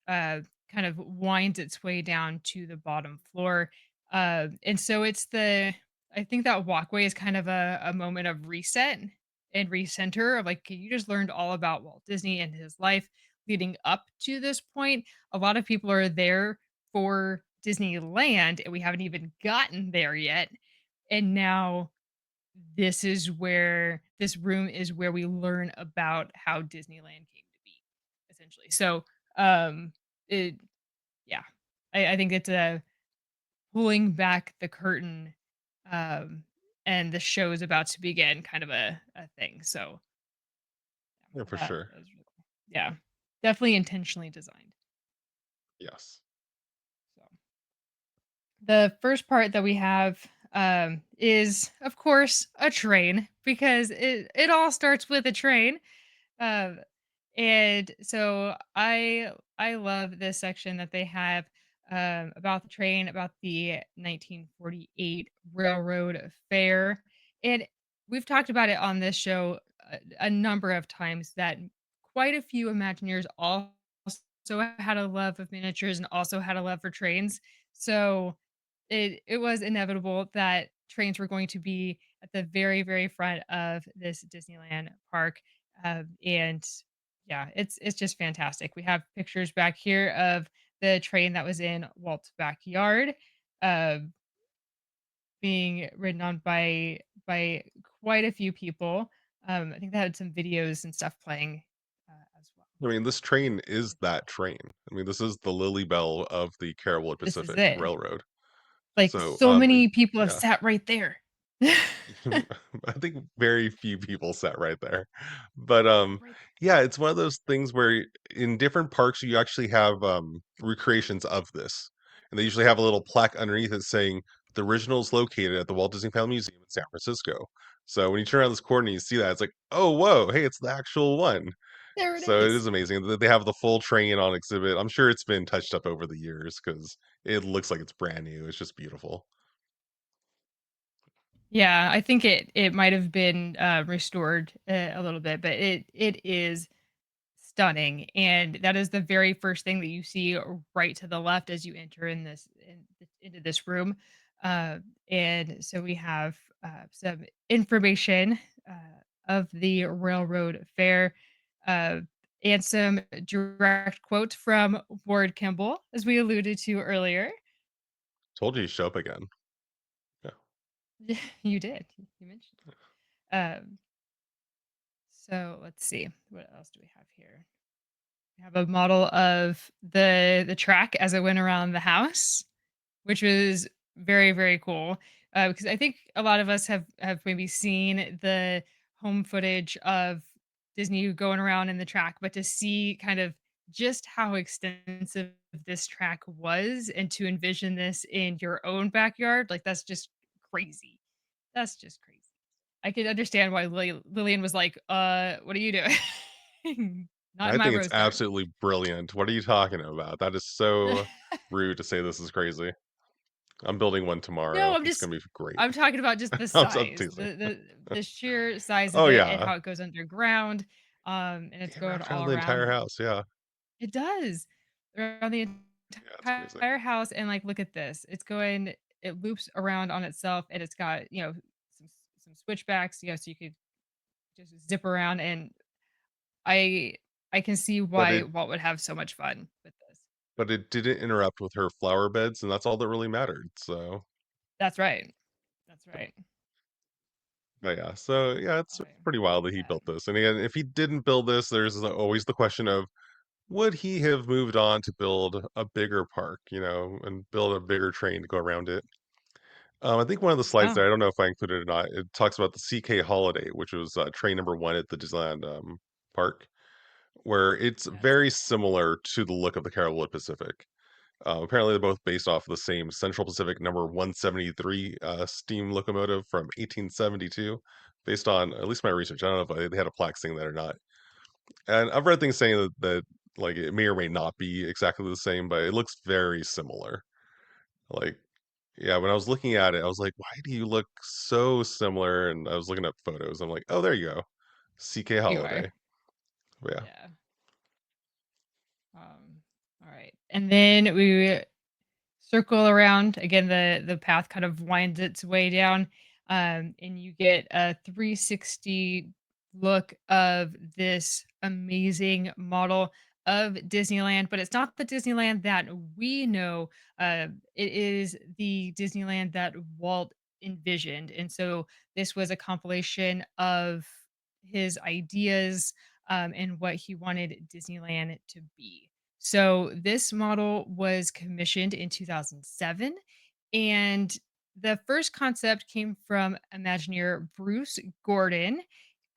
kind of winds its way down to the bottom floor. And so I think that walkway is kind of a moment of reset and recenter of like, okay, you just learned all about Walt Disney and his life leading up to this point. A lot of people are there for Disneyland and we haven't even gotten there yet. And now this room is where we learn about how Disneyland came to be, essentially. So, it yeah, I think it's a pulling back the curtain, um, and the show is about to begin, kind of a thing. So Yeah, for that sure. that was really cool. Yeah, definitely intentionally designed. Yes. So the first part that we have is, of course, a train because it all starts with a train. Um, And so I love this section that they have about the train, about the 1948 Railroad Fair. And we've talked about it on this show a number of times that quite a few Imagineers also had a love of miniatures and also had a love for trains. So it was inevitable that trains were going to be at the very, very front of this Disneyland park. And yeah, it's just fantastic. We have pictures back here of the train that was in Walt's backyard, uh, being ridden on by quite a few people. I think they had some videos and stuff playing as well. I mean, this train is that train. I mean, this is the Lily Bell of the Carrollwood This is Pacific it. Railroad. Like So, so many people have yeah. sat right there. I think very few people sat right there. But Right. yeah, it's one of those things where in different parks you actually have recreations of this. And they usually have a little plaque underneath it saying the original is located at the Walt Disney Family Museum in San Francisco. So when you turn around this corner and you see that, it's like, oh whoa, hey, it's the actual one. There it So it is. is amazing that they have the full train on exhibit. I'm sure it's been touched up over the years because it looks like it's brand new. It's just beautiful. Yeah, I think it might have been, restored, a little bit, but it is stunning, and that is the very first thing that you see right to the left as you enter into this room, and so we have, some information, of the railroad fair, uh, and some direct quotes from Ward Kimball, as we alluded to earlier. Told you to show up again. Yeah. You did, you mentioned it. Um So let's see. What else do we have here? We have a model of the track as it went around the house, which was very, very cool. Because I think a lot of us have maybe seen the home footage of Disney going around in the track, but to see kind of just how extensive this track was and to envision this in your own backyard, like that's just crazy. That's just crazy. I could understand why Lillian was like, what are you doing?" Not in I my think it's rose garden. absolutely brilliant. What are you talking about? That is so rude to say this is crazy. I'm building one No, tomorrow. It's gonna be great. I'm talking about just the I'm size, teasing. the sheer size of Oh, it and yeah. how it goes underground, and it's It going wrapped around all the entire around. house, yeah. It does. Around the Yeah, it's crazy. entire house, and, like, look at this. It loops around on itself, and it's got, some some switchbacks, so you could just zip around, and I I can see But why it Walt would have so much fun with this. but it didn't interrupt with her flower beds, and that's all that really mattered, so That's right. That's right. but yeah, so, yeah, it's Alright. pretty wild that he Yeah. built this, and again, if he didn't build this, there's always the question of, would he have moved on to build a bigger park, and build a bigger train to go around it? I think one of the slides Yeah. there, I don't know if I included it or not, it talks about the CK Holiday, which was, train number 1 at the Disneyland, park, where it's That's very similar to the look of the Carolwood Pacific. Apparently, they're both based off of the same Central Pacific number 173, steam locomotive from 1872, based on at least my research. I don't know if they had a plaque saying that or not. And I've read things saying that, like, it may or may not be exactly the same, but it looks very similar. Like, yeah, when I was looking at it, I was like, "Why do you look so similar?" And I was looking at photos. I'm like, "Oh, there you go. CK there you are. Holiday." But yeah. Yeah. Alright. And then we circle around. Again, the path kind of winds its way down, and you get a 360 look of this amazing model of Disneyland, but it's not the Disneyland that we know. It is the Disneyland that Walt envisioned, and so this was a compilation of his ideas and what he wanted Disneyland to be. So this model was commissioned in 2007, and the first concept came from Imagineer Bruce Gordon.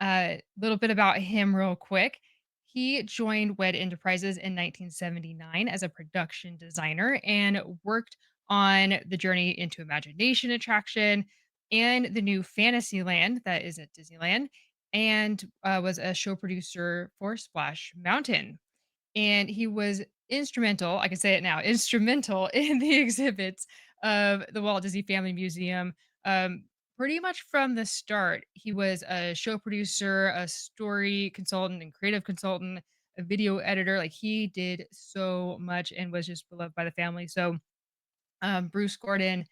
A little bit about him, real quick. He joined WED Enterprises in 1979 as a production designer and worked on the Journey into Imagination attraction and the new Fantasyland that is at Disneyland. and was a show producer for Splash Mountain. And he was instrumental, I can say it now, instrumental in the exhibits of the Walt Disney Family Museum. Pretty much from the start, he was a show producer, a story consultant, and creative consultant, a video editor. Like he did so much and was just beloved by the family. So Bruce Gordon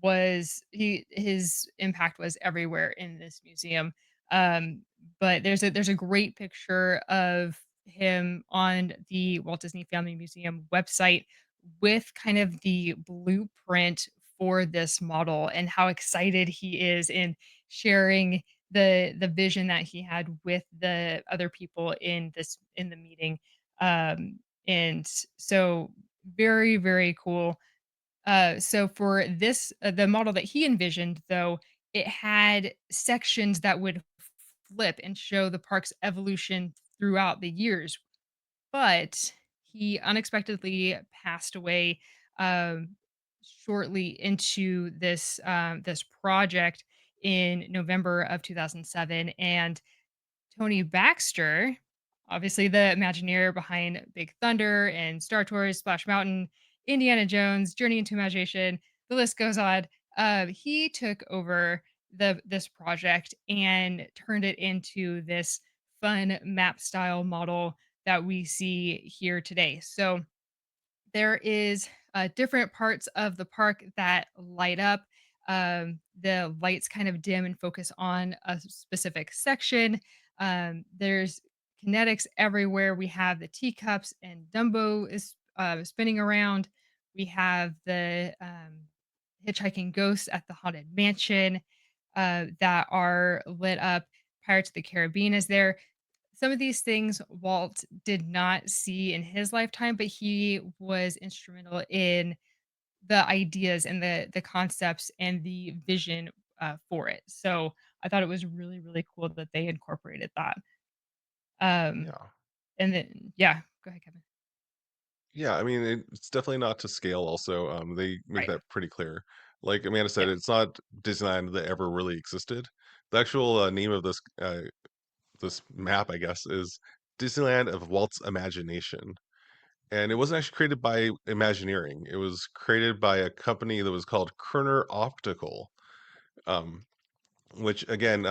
was he his impact was everywhere in this museum. Um, but there's a great picture of him on the Walt Disney Family Museum website with kind of the blueprint for this model and how excited he is in sharing the vision that he had with the other people in the meeting. And so very cool. So for this, the model that he envisioned, though, it had sections that would flip and show the park's evolution throughout the years. But he unexpectedly passed away um, shortly into this project in November of 2007, and Tony Baxter, obviously the Imagineer behind Big Thunder and Star Tours, Splash Mountain, Indiana Jones, Journey into Imagination, the list goes on. He took over this project and turned it into this fun map style model that we see here today. So there is different parts of the park that light up. The lights kind of dim and focus on a specific section. There's kinetics everywhere. We have the teacups and Dumbo is spinning around. We have the hitchhiking ghosts at the haunted mansion that are lit up. Pirates of the Caribbean is there. Some of these things Walt did not see in his lifetime, but he was instrumental in the ideas and the concepts and the vision for it. So I thought it was really cool that they incorporated that. Um, Yeah. and then yeah, go ahead, Kevin. Yeah, I mean, it's definitely not to scale also, they make Right. that pretty clear. Like Amanda said, Yeah. it's not Disneyland that ever really existed. The actual, name of this map, I guess, is Disneyland of Walt's Imagination, and it wasn't actually created by Imagineering, it was created by a company that was called Kerner Optical, um, which again,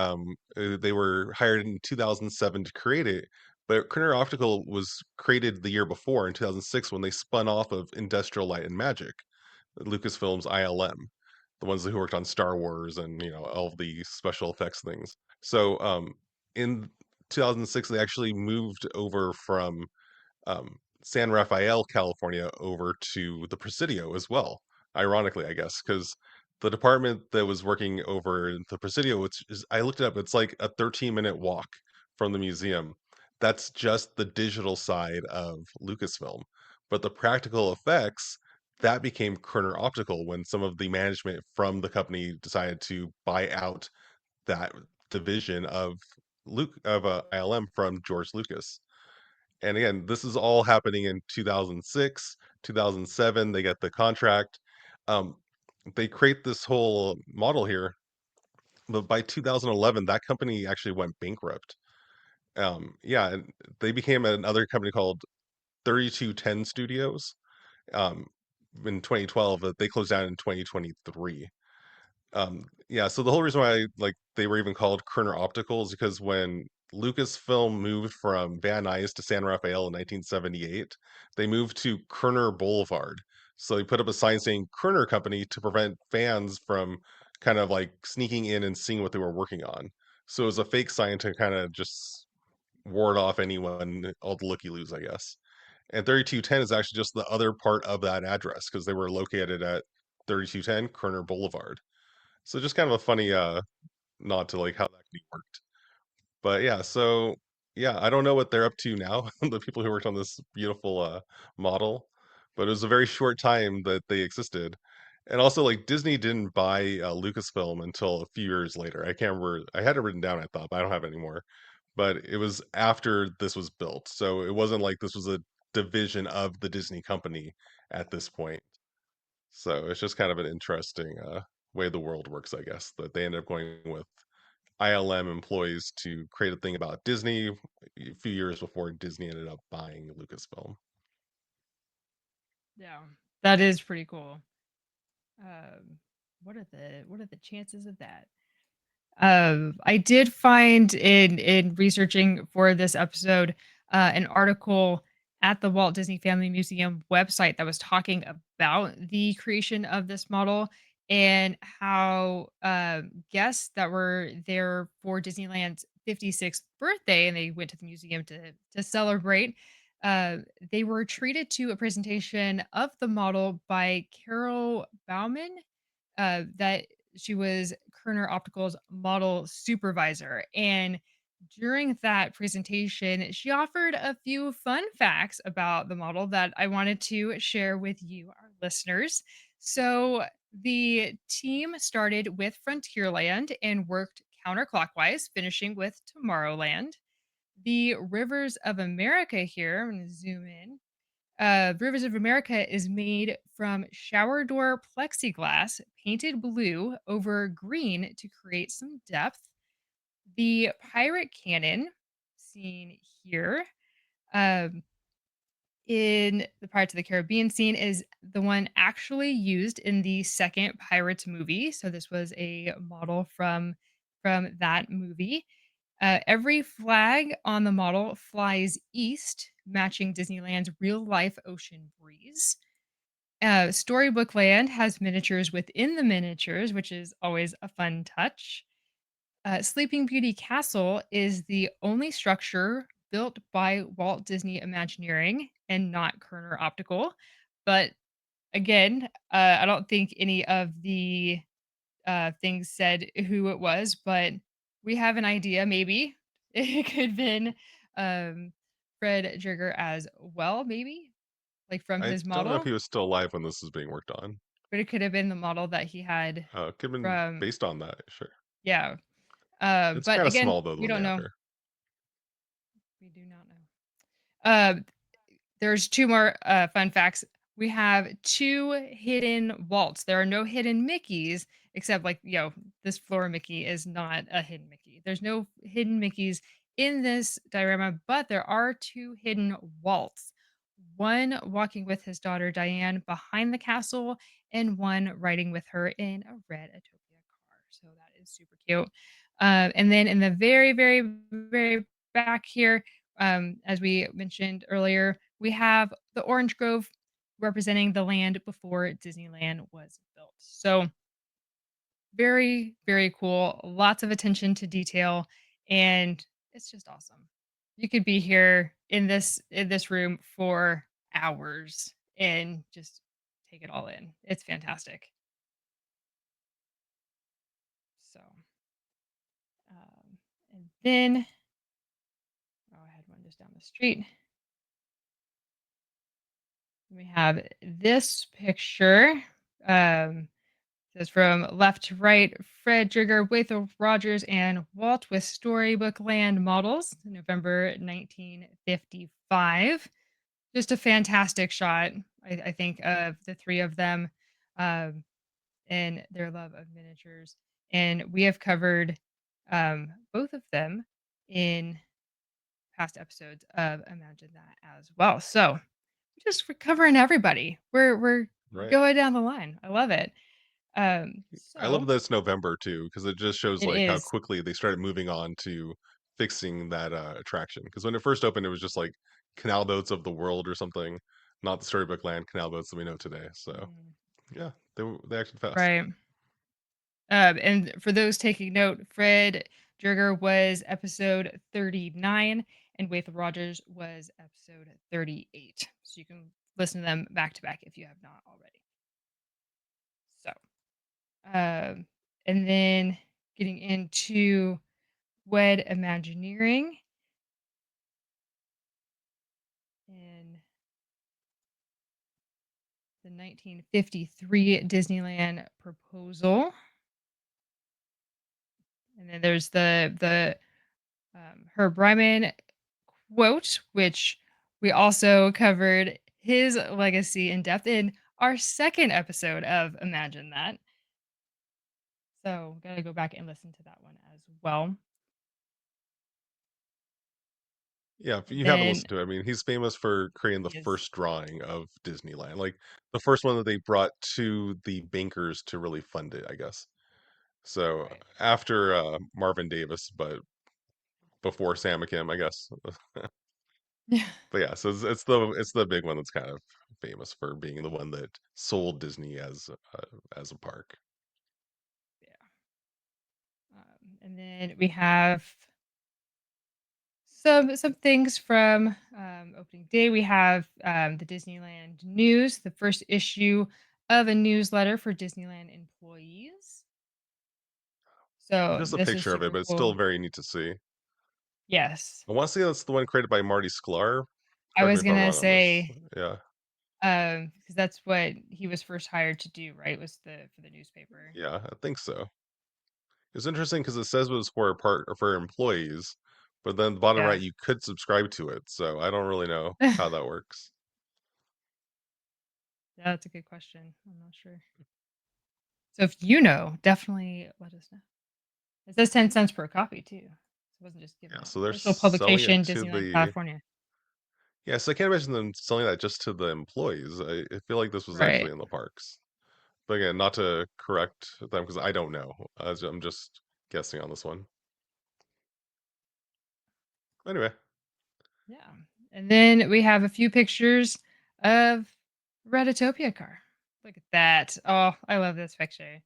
they were hired in 2007 to create it, but Kerner Optical was created the year before in 2006 when they spun off of Industrial Light and Magic, Lucasfilm's ILM, the ones who worked on Star Wars and all of the special effects things. So in 2006, they actually moved over from San Rafael, California, over to the Presidio as well. Ironically, I guess, because the department that was working over in the Presidio, which is, I looked it up, it's like a 13-minute walk from the museum. That's just the digital side of Lucasfilm. But the practical effects, that became Kerner Optical when some of the management from the company decided to buy out that division of ILM from George Lucas. And again, this is all happening in 2006, 2007, they get the contract. Um, they create this whole model here, but by 2011, that company actually went bankrupt. Yeah, and they became another company called 3210 Studios, um, in 2012, but they closed down in 2023. Yeah, so the whole reason why, like, they were even called Kerner Optical is because when Lucasfilm moved from Van Nuys to San Rafael in 1978, they moved to Kerner Boulevard. So they put up a sign saying Kerner Company to prevent fans from kind of like sneaking in and seeing what they were working on. So it was a fake sign to kind of just ward off anyone, all the looky-loos, I guess. And 3210 is actually just the other part of that address because they were located at 3210 Kerner Boulevard. So just kind of a funny nod to like how that could be worked. But yeah, so yeah, I don't know what they're up to now, the people who worked on this beautiful model, but it was a very short time that they existed. And also like Disney didn't buy Lucasfilm until a few years later. I can't remember. I had it written down, I thought, but I don't have it anymore. But it was after this was built. So it wasn't like this was a division of the Disney company at this point. So it's just kind of an interesting way the world works, I guess, that they ended up going with ILM employees to create a thing about Disney a few years before Disney ended up buying Lucasfilm. Yeah. That is pretty cool. Um, what are the chances of that? I did find in researching for this episode an article at the Walt Disney Family Museum website that was talking about the creation of this model and how guests that were there for Disneyland's 56th birthday and they went to the museum to celebrate. Uh, they were treated to a presentation of the model by Carol Bauman, that she was Kerner Optical's model supervisor. And during that presentation, she offered a few fun facts about the model that I wanted to share with you, our listeners. So, the team started with Frontierland and worked counterclockwise, finishing with Tomorrowland. The Rivers of America here, I'm going to zoom in. Rivers of America is made from shower door plexiglass painted blue over green to create some depth. The pirate cannon, seen here, um, in the Pirates of the Caribbean scene, is the one actually used in the second Pirates movie. So this was a model from that movie. Every flag on the model flies east, matching Disneyland's real life ocean breeze. Storybook Land has miniatures within the miniatures, which is always a fun touch. Sleeping Beauty Castle is the only structure built by Walt Disney Imagineering and not Kerner Optical. But again, I don't think any of the things said who it was, but we have an idea. Maybe it could have been um, Fred Joerger as well. Maybe like from I his don't know if model, he was still alive when this was being worked on. but it could have been the model that he had Could have been from, based on that, sure. yeah. It's But kind of again, small though, the we one they don't have know. here. We do not know. There's 2 more, fun facts. We have 2 hidden Walts. There are no hidden Mickeys except, like, this Flora Mickey is not a hidden Mickey. There's no hidden Mickeys in this diorama, but there are 2 hidden Walts. One walking with his daughter Diane behind the castle, and one riding with her in a red Atopia car. So that is super cute. And then in the very, very, very back here, as we mentioned earlier, we have the orange grove representing the land before Disneyland was built. So very, very cool. Lots of attention to detail, and it's just awesome. You could be here in this room for hours and just take it all in. It's fantastic. So, and then I had one just down the street. We have this picture. Um, Says from left to right, Fred Joerger, Wathel Rogers, and Walt with Storybook Land models, November 1955. Just a fantastic shot, I think, of the three of them um, and their love of miniatures. And we have covered both of them in past episodes of Imagine That as well. So just for covering everybody. We're Right. going down the line. I love it. I love So that it's November too, because it just shows it like how is. quickly they started moving on to fixing that attraction. Because when it first opened, it was just like canal boats of the world or something, not the Storybook Land canal boats that we know today. So Mhm. yeah, they acted fast. Right. And for those taking note, Fred Joerger was episode 39 and Waith Rogers was episode 38. So you can listen to them back to back if you have not already. So, um, and then getting into Wed Imagineering in the 1953 Disneyland proposal. And then there's the Herb Ryman quote, which we also covered his legacy in depth in our second episode of Imagine That. So gotta go back and listen to that one as well. Yeah, if And you haven't then listened to it, I mean, he's famous for creating the he is first drawing of Disneyland, like, the first one that they brought to the bankers to really fund it, I guess. So, right. after, Marvin Davis, but before Sam McKim, I guess. Yeah. But yeah, so it's the big one that's kind of famous for being the one that sold Disney as a park. Yeah. And then we have some things from opening day. We have the Disneyland News, the first issue of a newsletter for Disneyland employees. So Just a this is picture of it, super but it's still cool. very neat to see. Yes, I wanna say that's the one created by Marty Sklar. I Correct me was if I'm gonna wrong on this. say Yeah. because that's what he was first hired to do, right? Was the for the newspaper. Yeah, I think so. It's interesting because it says it was for a part or for employees, but then the bottom right, Yeah. you could subscribe to it, so I don't really know Yeah, how that works. that's a good question. I'm not sure. So if you know, definitely let us know. It says 10 cents per copy too. It wasn't just given Yeah, out. so they're Official selling it publication, to Disneyland, the California. yeah, so I can't imagine them selling that just to the employees. I feel like this was Right. actually in the parks. But again, not to correct them because I don't know. I'm just guessing on this one. Anyway, Yeah. And then we have a few pictures of Ratatopia car. Look at that. Oh, I love this picture.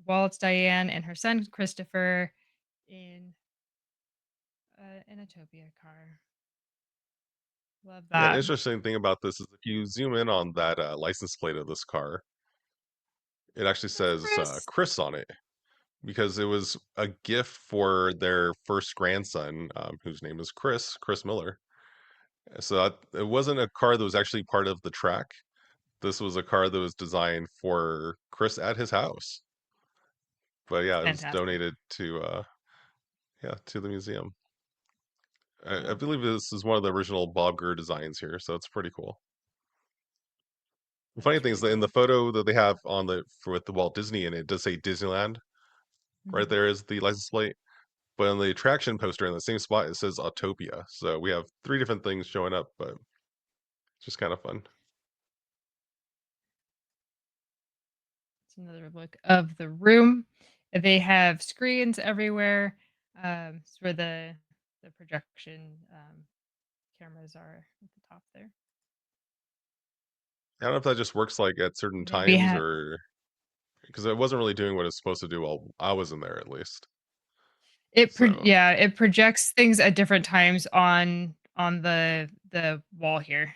Walt, Diane, and her son Christopher in an Atopia car. Love yeah, the that. interesting thing about this is if you zoom in on that license plate of this car, it actually That's says Chris. Chris on it because it was a gift for their first grandson, whose name is Chris Miller. So it wasn't a car that was actually part of the track. This was a car that was designed for Chris at his house. But It's yeah, it was fantastic. donated to yeah, to the museum. I Yeah. believe this is one of the original Bob Gurr designs here, so it's pretty cool. The That funny is thing is really that in the cool. photo that they have on the for with the Walt Disney in it, it does say Disneyland. Right Mhm. there is the license plate. But on the attraction poster in the same spot, it says Autopia. So we have three different things showing up, but it's just kind of fun. It's another look of the room. They have screens everywhere. It's where the projection cameras are at the top there. I don't know if that just works like at certain And then we times have or because it wasn't really doing what it's supposed to do while I was in there at least. So yeah, it projects things at different times on the wall here,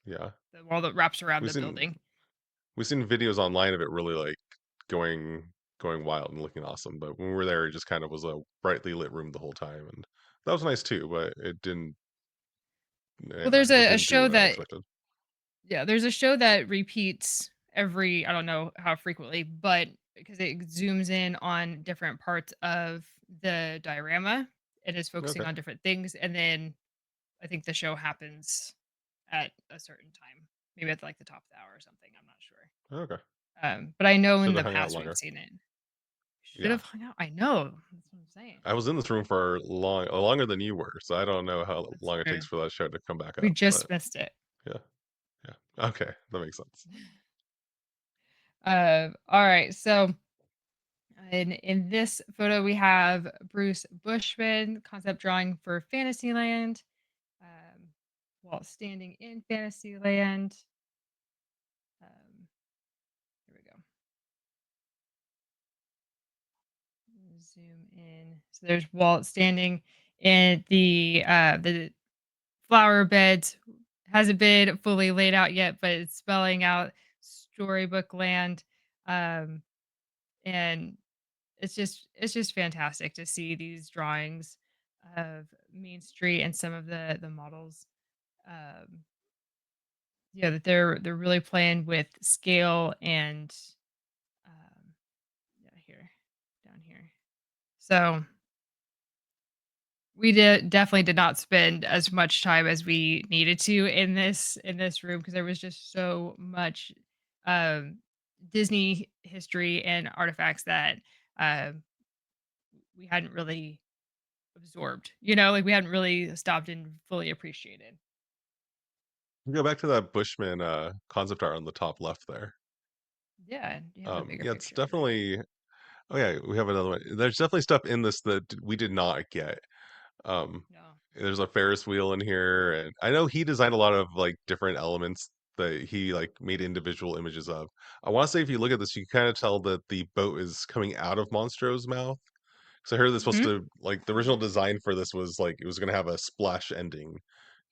yeah, the wall that wraps around we've the seen building. we've seen videos online of it really like going going wild and looking awesome. But when we were there, it just kind of was a brightly lit room the whole time, and that was nice too. But it didn't, Well, yeah, there's it a didn't do show what I that expected. yeah, there's a show that repeats every I don't know how frequently, but because it zooms in on different parts of the diorama, it is focusing Okay, on different things, and then I think the show happens at a certain time, maybe at like the top of the hour or something. I'm not sure. okay, But I know in should the have hung out past we've longer. seen it. Should Yeah, have hung out. I know. That's what I'm saying. I was in this room for longer than you were, so I don't know how That's long it true. takes for that show to come back We up. But just missed it. yeah, yeah, okay, that makes sense. All right. So in this photo, we have Bruce Bushman concept drawing for Fantasyland. Um, while standing in Fantasyland. Um, here we go. Zoom in. So there's Walt standing in the flower beds. Hasn't been fully laid out yet, but it's spelling out storybook land. Um, and it's just fantastic to see these drawings of Main Street and some of the models. Um, yeah, that they're really playing with scale and yeah, here down here. So we definitely did not spend as much time as we needed to in this room because there was just so much um Disney history and artifacts that uh, we hadn't really absorbed, like we hadn't really stopped and fully appreciated. Go back to that Bushman concept art on the top left there. Yeah, do you have a bigger Yeah, it's picture of that? definitely. Oh yeah, we have another one. There's definitely stuff in this that we did not get. Um, No. there's a Ferris wheel in here, and I know he designed a lot of like different elements that he like made individual images of. I want to say if you look at this, you can kind of tell that the boat is coming out of Monstro's mouth. So I heard this supposed Mhm. to like the original design for this was like it was gonna have a splash ending,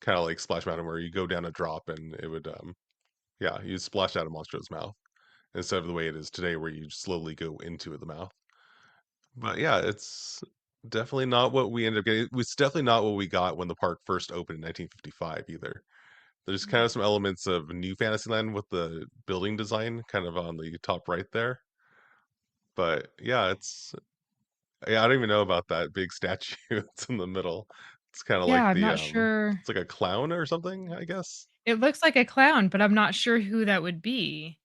kind of like Splash Mountain, where you go down a drop and it would yeah, you splash out of Monstro's mouth instead of the way it is today, where you slowly go into the mouth. But yeah, it's definitely not what we ended up getting. It was definitely not what we got when the park first opened in 1955 either. There's kind of No. some elements of New Fantasyland with the building design kind of on the top right there. But yeah, yeah, I don't even know about that big statue that's in the middle. It's kind of Yeah, like I'm not sure. it's like a clown or something, I guess. It looks like a clown, but I'm not sure who that would be.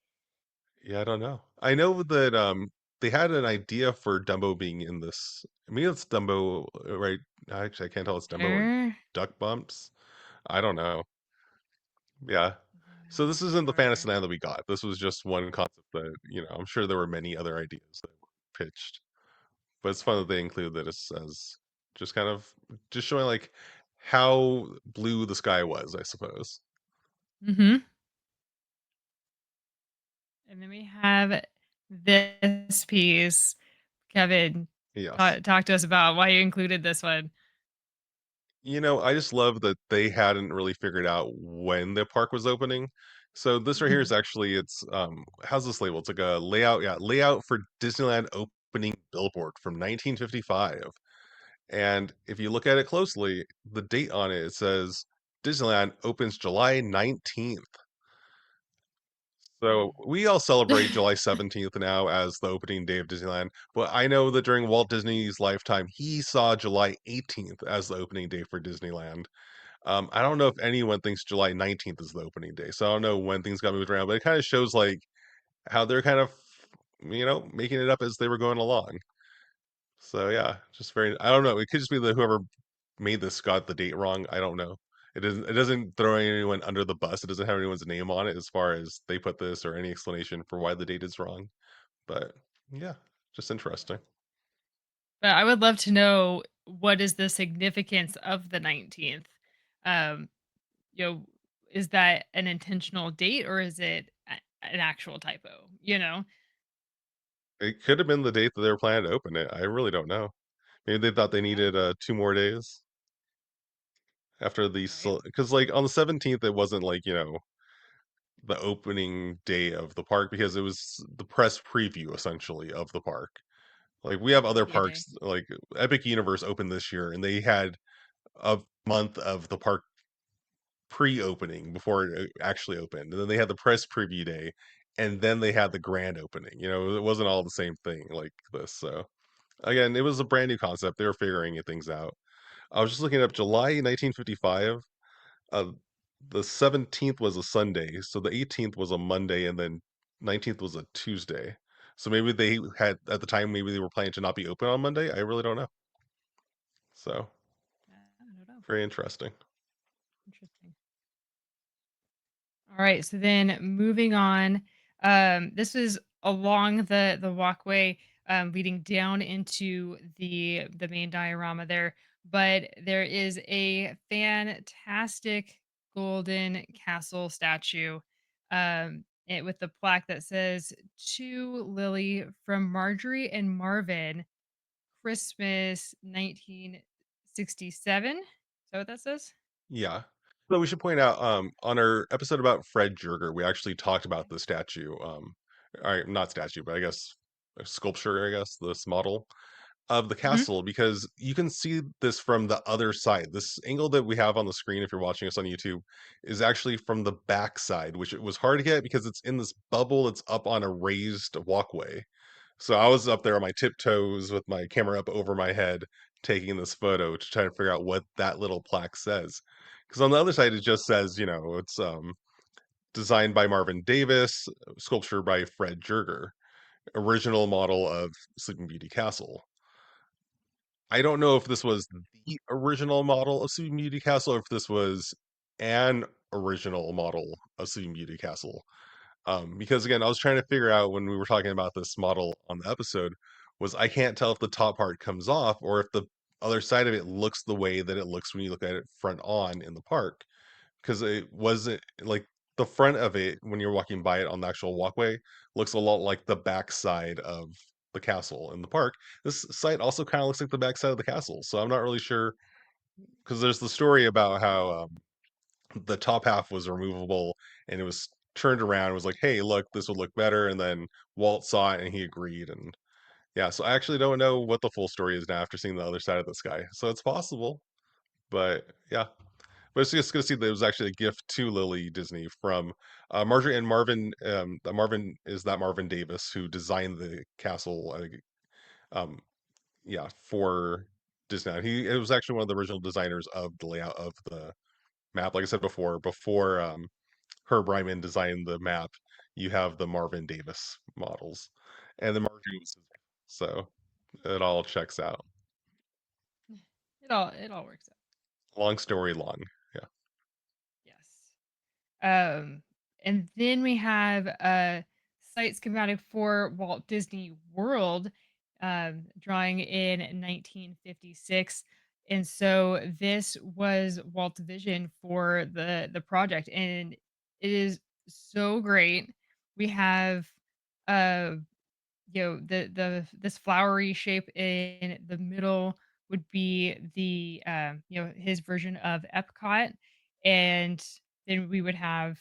Yeah, I don't know. I know that they had an idea for Dumbo being in this. I mean, it's Dumbo, right? Actually, I can't tell it's Dumbo or Center? Duck Bumps. I don't know. Yeah. Yeah, So I'm this not isn't the sure. Fantasyland that we got. This was just one concept that, I'm sure there were many other ideas that were pitched. But it's fun that they include that as just kind of just showing like how blue the sky was, I suppose. Mhm. And then we have this piece. Kevin, Yes. talk to us about why you included this one. I just love that they hadn't really figured out when the park was opening. So this right here is Mhm. actually it's how's this label? It's like a layout, yeah, layout for Disneyland opening billboard from 1955. And if you look at it closely, the date on it, it says Disneyland opens July 19th. So we all celebrate July 17th now as the opening day of Disneyland. But I know that during Walt Disney's lifetime, he saw July 18th as the opening day for Disneyland. I don't know if anyone thinks July 19th is the opening day. So I don't know when things got moved around, but it kind of shows like how they're kind of, making it up as they were going along. So yeah, just very I don't know. It could just be that whoever made this got the date wrong. I don't know. It doesn't throw anyone under the bus. It doesn't have anyone's name on it as far as they put this or any explanation for why the date is wrong. But yeah, just interesting. But I would love to know what is the significance of the 19th? Um, you know, is that an intentional date or is it an actual typo, It could have been the date that they were planning to open it. I really don't know. Maybe they thought they Yeah, needed 2 more days after the right? because like on the 17th it wasn't like the opening day of the park because it was the press preview essentially of the park. Like, we have other Preview day. parks, like, Epic Universe opened this year, and they had a month of the park pre-opening before it actually opened, and then they had the press preview day, and then they had the grand opening, it wasn't all the same thing like this, so, again, it was a brand new concept, they were figuring things out. I was just looking up July 1955, uh, the 17th was a Sunday, so the 18th was a Monday, and then 19th was a Tuesday. So maybe they had at the time, maybe they were planning to not be open on Monday. I really don't know. So I don't know. very interesting. Interesting. All right, so then moving on, this is along the walkway leading down into the main diorama there, but there is a fantastic golden castle statue, with the plaque that says "To Lily from Marjorie and Marvin, Christmas 1967." Is that what that says? Yeah. So we should point out, on our episode about Fred Joerger, we actually talked about the statue, or not statue, but I guess a sculpture, I guess, this model of the Hmm. castle because you can see this from the other side. This angle that we have on the screen, if you're watching us on YouTube, is actually from the back side, which it was hard to get because it's in this bubble that's up on a raised walkway. So I was up there on my tiptoes with my camera up over my head, taking this photo to try to figure out what that little plaque says. Because on the other side, it just says, it's designed by Marvin Davis, sculpture by Fred Joerger. original model of Sleeping Beauty Castle. I don't know if this was the original model of Sleeping Beauty Castle or if this was an original model of Sleeping Beauty Castle. Because again, I was trying to figure out when we were talking about this model on the episode, was I can't tell if the top part comes off or if the other side of it looks the way that it looks when you look at it front on in the park. Because it wasn't like the front of it when you're walking by it on the actual walkway looks a lot like the back side of the castle in the park. This site also kind of looks like the back side of the castle, so I'm not really sure because there's the story about how the top half was removable and it was turned around. It was like, hey, look, this would look better, and then Walt saw it and he agreed. And yeah, so I actually don't know what the full story is now after seeing the other side of the sky. So it's possible, but yeah, but it's just gonna see that it was actually a gift to Lily Disney from Marjorie and Marvin. That Marvin is that Marvin Davis who designed the castle. Um, yeah, for Disney. He it was actually one of the original designers of the layout of the map. Like I said before Herb Ryman designed the map, you have the Marvin Davis models, and the Marjorie was his, so it all checks out. It all works out. Long story long. Yeah, Yes. And then we have a site schematic for Walt Disney World, drawing in 1956. And so this was Walt's vision for the project, and it is so great. We have uh the this flowery shape in the middle would be the his version of Epcot, and then we would have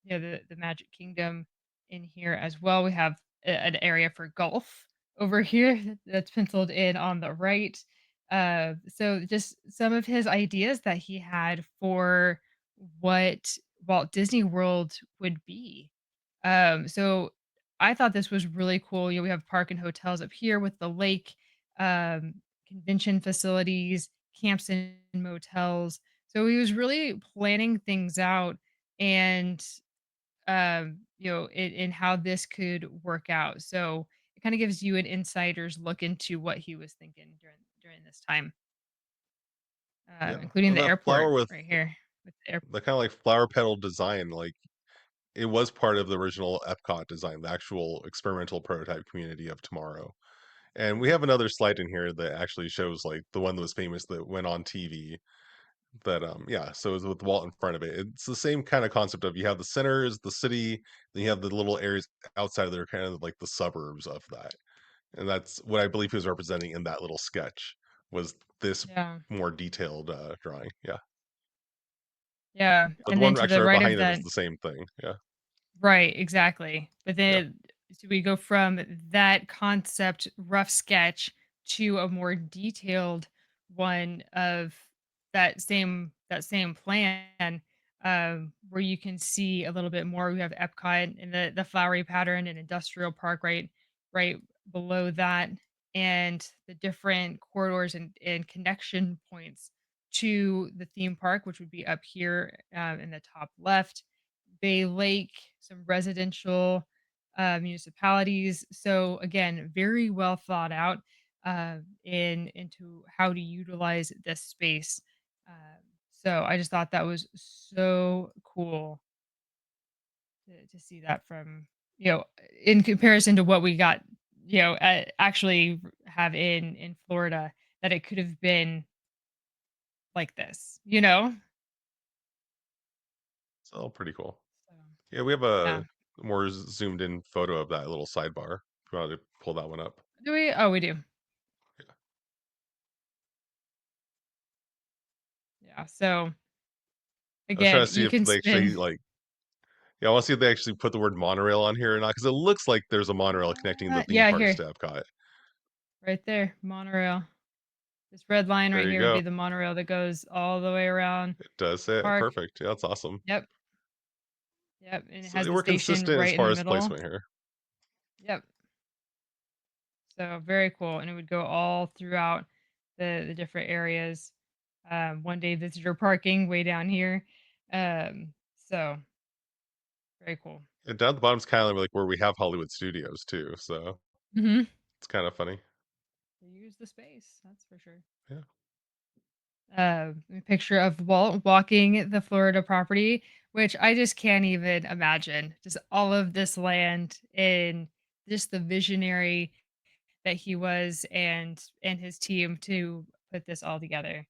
the Magic Kingdom in here as well. We have an area for golf over here that's penciled in on the right. So just some of his ideas that he had for what Walt Disney World would be. So I thought this was really cool. We have park and hotels up here with the lake, um, convention facilities, camps and motels. So he was really planning things out and in how this could work out. So it kind of gives you an insider's look into what he was thinking during this time, yeah, including and the that flower airport with right here with the airport. the kind of like flower petal design, like it was part of the original Epcot design, the actual experimental prototype community of tomorrow. And we have another slide in here that actually shows like the one that was famous that went on TV. That yeah, so it's with Walt in front of it. It's the same kind of concept of you have the center is the city, then you have the little areas outside that are kind of like the suburbs of that. And that's what I believe he was representing in that little sketch was this Yeah, more detailed drawing. Yeah. yeah, But the and then one to the actually right right of behind it is that. the same thing. Yeah. Right, exactly. But Yeah. then so we go from that concept rough sketch to a more detailed one of that same plan, where you can see a little bit more. We have Epcot and the flowery pattern and industrial park right below that, and the different corridors and connection points to the theme park, which would be up here in the top left. Bay Lake, some residential municipalities. So again, very well thought out in into how to utilize this space. So I just thought that was so cool to see that from in comparison to what we got actually have in Florida, that it could have been like this. It's all pretty cool. So Yeah, we have yeah. a more zoomed in photo of that little sidebar. If you wanted to pull that one up. Do we? Oh, we do. Yeah. Yeah. So I was trying again, to see you if can they actually spin. like yeah, I want to see if they actually put the word monorail on here or not because it looks like there's a monorail connecting the theme Yeah, parks here, to Epcot. right there, monorail. This red line There right you here would go. be the monorail that goes all the way around It does the say it. park. Perfect. Yeah, that's awesome. Yep, yep, and it So has they the were station consistent as right in the far as middle. placement here. Yep, so very cool, and it would go all throughout the different areas. One day visitor parking way down here. So very cool. And down at the bottom's kinda like where we have Hollywood Studios too, so Mhm. it's kinda funny. They use the space, that's for sure. Yeah. A picture of Walt walking the Florida property, which I just can't even imagine. Just all of this land and just the visionary that he was and his team to put this all together.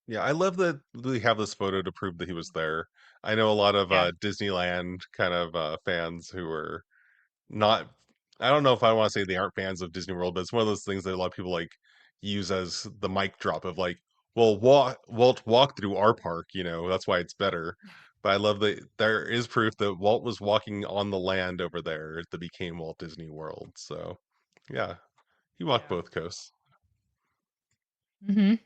Yeah, I love that we have this photo to prove that he was there. I know a lot of, Yeah. Disneyland kind of, fans who are not I don't know if I wanna say they aren't fans of Disney World, but it's one of those things that a lot of people, like, use as the mic drop of, like, "Well, Walt walked through our park, that's why it's better." But I love that there is proof that Walt was walking on the land over there that became Walt Disney World, so, yeah, he walked Yeah. both coasts. Mhm.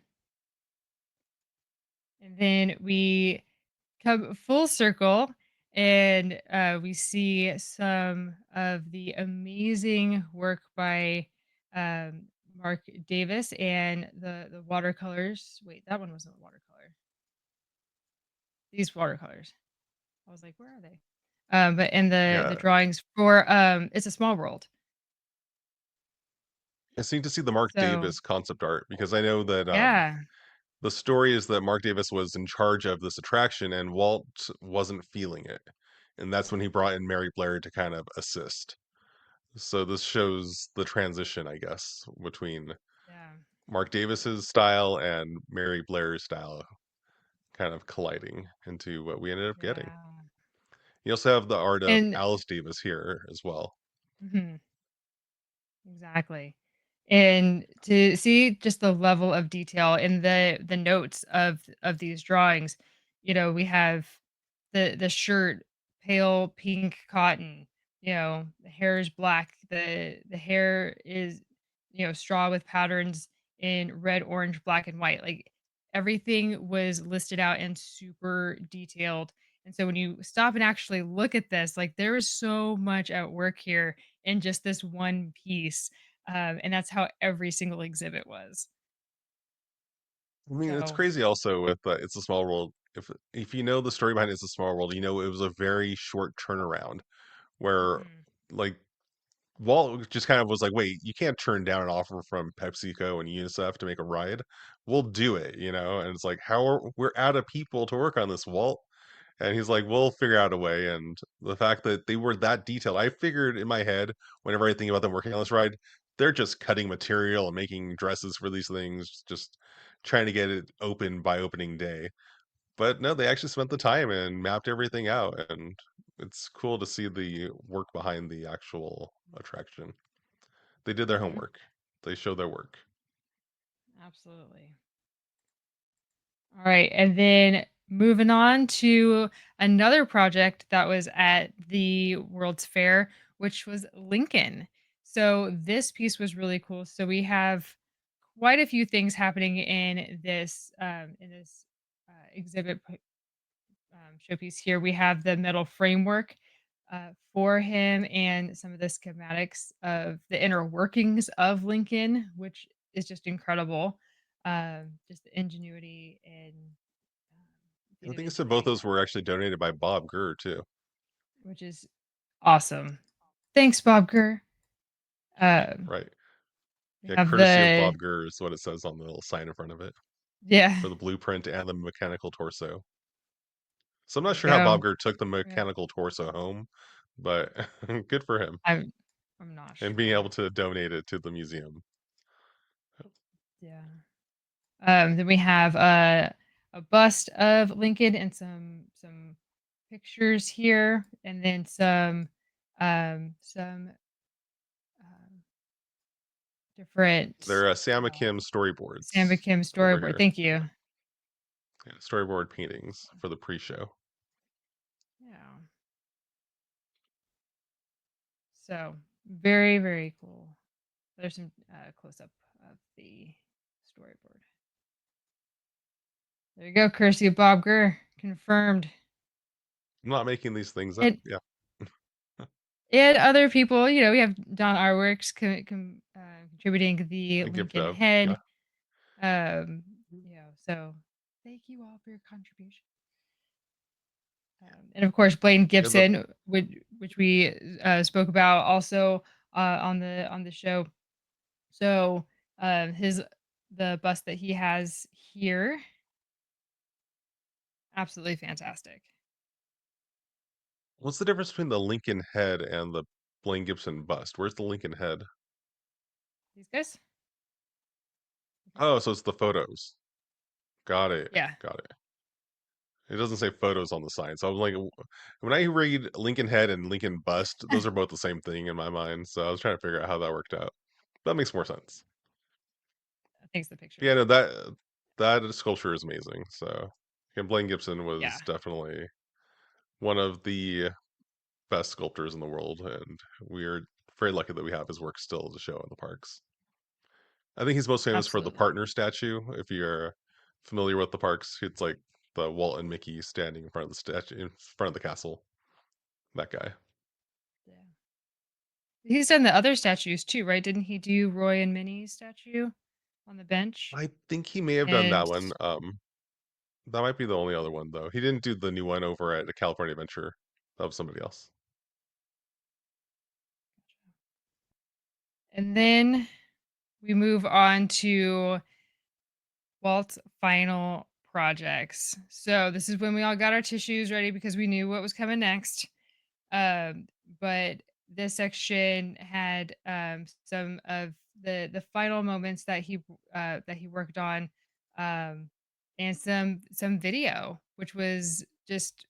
And then we come full circle and we see some of the amazing work by Mark Davis and the watercolors. Wait, that one wasn't a watercolor. These watercolors. I was like, where are they? But in the Yeah, drawings for it's a small world. it's neat to see the Mark So Davis concept art because I know that, yeah, the story is that Mark Davis was in charge of this attraction and Walt wasn't feeling it, and that's when he brought in Mary Blair to kind of assist. So this shows the transition, I guess, between yeah, Mark Davis's style and Mary Blair's style kind of colliding into what we ended up getting. yeah, You also have the art of and Alice Davis here as well. mhm, exactly. And to see just the level of detail in the notes of these drawings, we have the shirt pale pink cotton, the hair is black, the hair is straw with patterns in red, orange, black, and white. Like everything was listed out and super detailed. And so when you stop and actually look at this, like there is so much at work here in just this one piece. And that's how every single exhibit was. I mean, it's So, crazy also with It's a Small World. If you know the story behind It's a Small World, you know it was a very short turnaround where mhm, like Walt just kind of was like, "Wait, you can't turn down an offer from PepsiCo and UNICEF to make a ride. We'll do it," And it's like, we're out of people to work on this, Walt?" And he's like, "We'll figure out a way." And the fact that they were that detailed, I figured in my head, whenever I think about them working on this ride, they're just cutting material and making dresses for these things, just trying to get it open by opening day. But no, they actually spent the time and mapped everything out, and it's cool to see the work behind the actual attraction. They did their mhm, homework. They showed their work. absolutely. All right, and then moving on to another project that was at the World's Fair, which was Lincoln. So this piece was really cool. So we have quite a few things happening in this exhibit showpiece here. We have the metal framework for him and some of the schematics of the inner workings of Lincoln, which is just incredible. Just the ingenuity and I think it feat said both doing those that, were actually donated by Bob Gurr too. which is awesome. Thanks, Bob Gurr. Um, Right. we Yeah, have courtesy of the Bob Gurr is what it says on the little sign in front of it yeah. for the blueprint and the mechanical torso. So I'm There not you sure how go. Bob Gurr took the Yeah, mechanical torso home, but good for him I'm not and being able sure. to donate it to the museum. Yeah. Then we have a bust of Lincoln and some pictures here, and then some um, different They're Sam uh, Kim Sam storyboards Kim over storyboard. here. Thank you. Yeah, storyboard paintings for the pre-show. Yeah. So very very cool. There's some close up of the storyboard. There you go, courtesy of Bob Gurr, confirmed. I'm not making these things up. And Yeah, and other people, we have Don Artworks contributing the a gift Lincoln of. head. Yeah. So thank you all for your contribution. And of course, Blaine Yeah, the Gibson, which we spoke about also on the show. So his the bust that he has here, absolutely fantastic. what's the difference between the Lincoln head and the Blaine Gibson bust? Where's the Lincoln head? These guys, okay. Oh, so it's the photos. Got it. Yeah, Got it. It doesn't say photos on the sign. So I was like, when I read Lincoln head and Lincoln bust, those are both the same thing in my mind. So I was trying to figure out how that worked out. That makes more sense. thanks the picture. Yeah, no, that sculpture is amazing. So, yeah, Blaine Gibson Yeah, was definitely one of the best sculptors in the world, and we're very lucky that we have his work still to show in the parks. I think he's most famous for the absolutely. partner statue. If you're familiar with the parks, it's like the Walt and Mickey standing in front of the statue, in front of the castle. That guy. Yeah. He's done the other statues too, right? Didn't he do Roy and Minnie's statue on the bench? I think he may have done that And one. That might be the only other one though. He didn't do the new one over at the California Adventure. That was somebody else. then we move on to Walt's final projects. So this is when we all got our tissues ready because we knew what was coming next. Um, but this section had some of the final moments that he worked on, um, and some video, which was just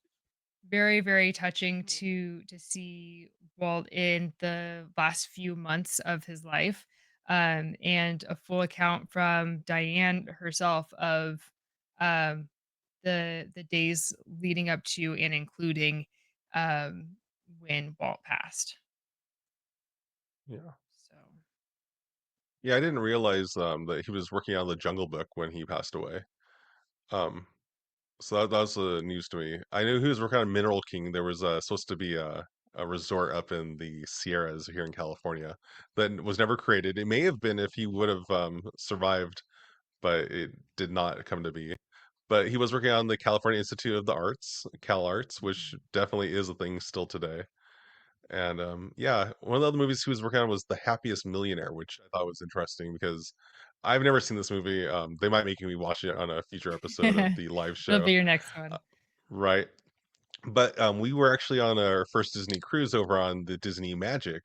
very very touching to see Walt in the last few months of his life, and a full account from Diane herself of um, the days leading up to and including um, when Walt passed. Yeah. So Yeah, I didn't realize that he was working on the Jungle Book when he passed away. Um, so that was news to me. I knew he was working on Mineral King. There was supposed to be a resort up in the Sierras here in California that was never created. It may have been if he would have survived, but it did not come to be. But he was working on the California Institute of the Arts, Cal Arts, which mhm. definitely is a thing still today. And yeah, one of the other movies he was working on was The Happiest Millionaire, which I thought was interesting because I've never seen this movie. They might make me watch it on a future episode of the live It'll show, be your next uh, one. right? But we were actually on our first Disney cruise over on the Disney Magic,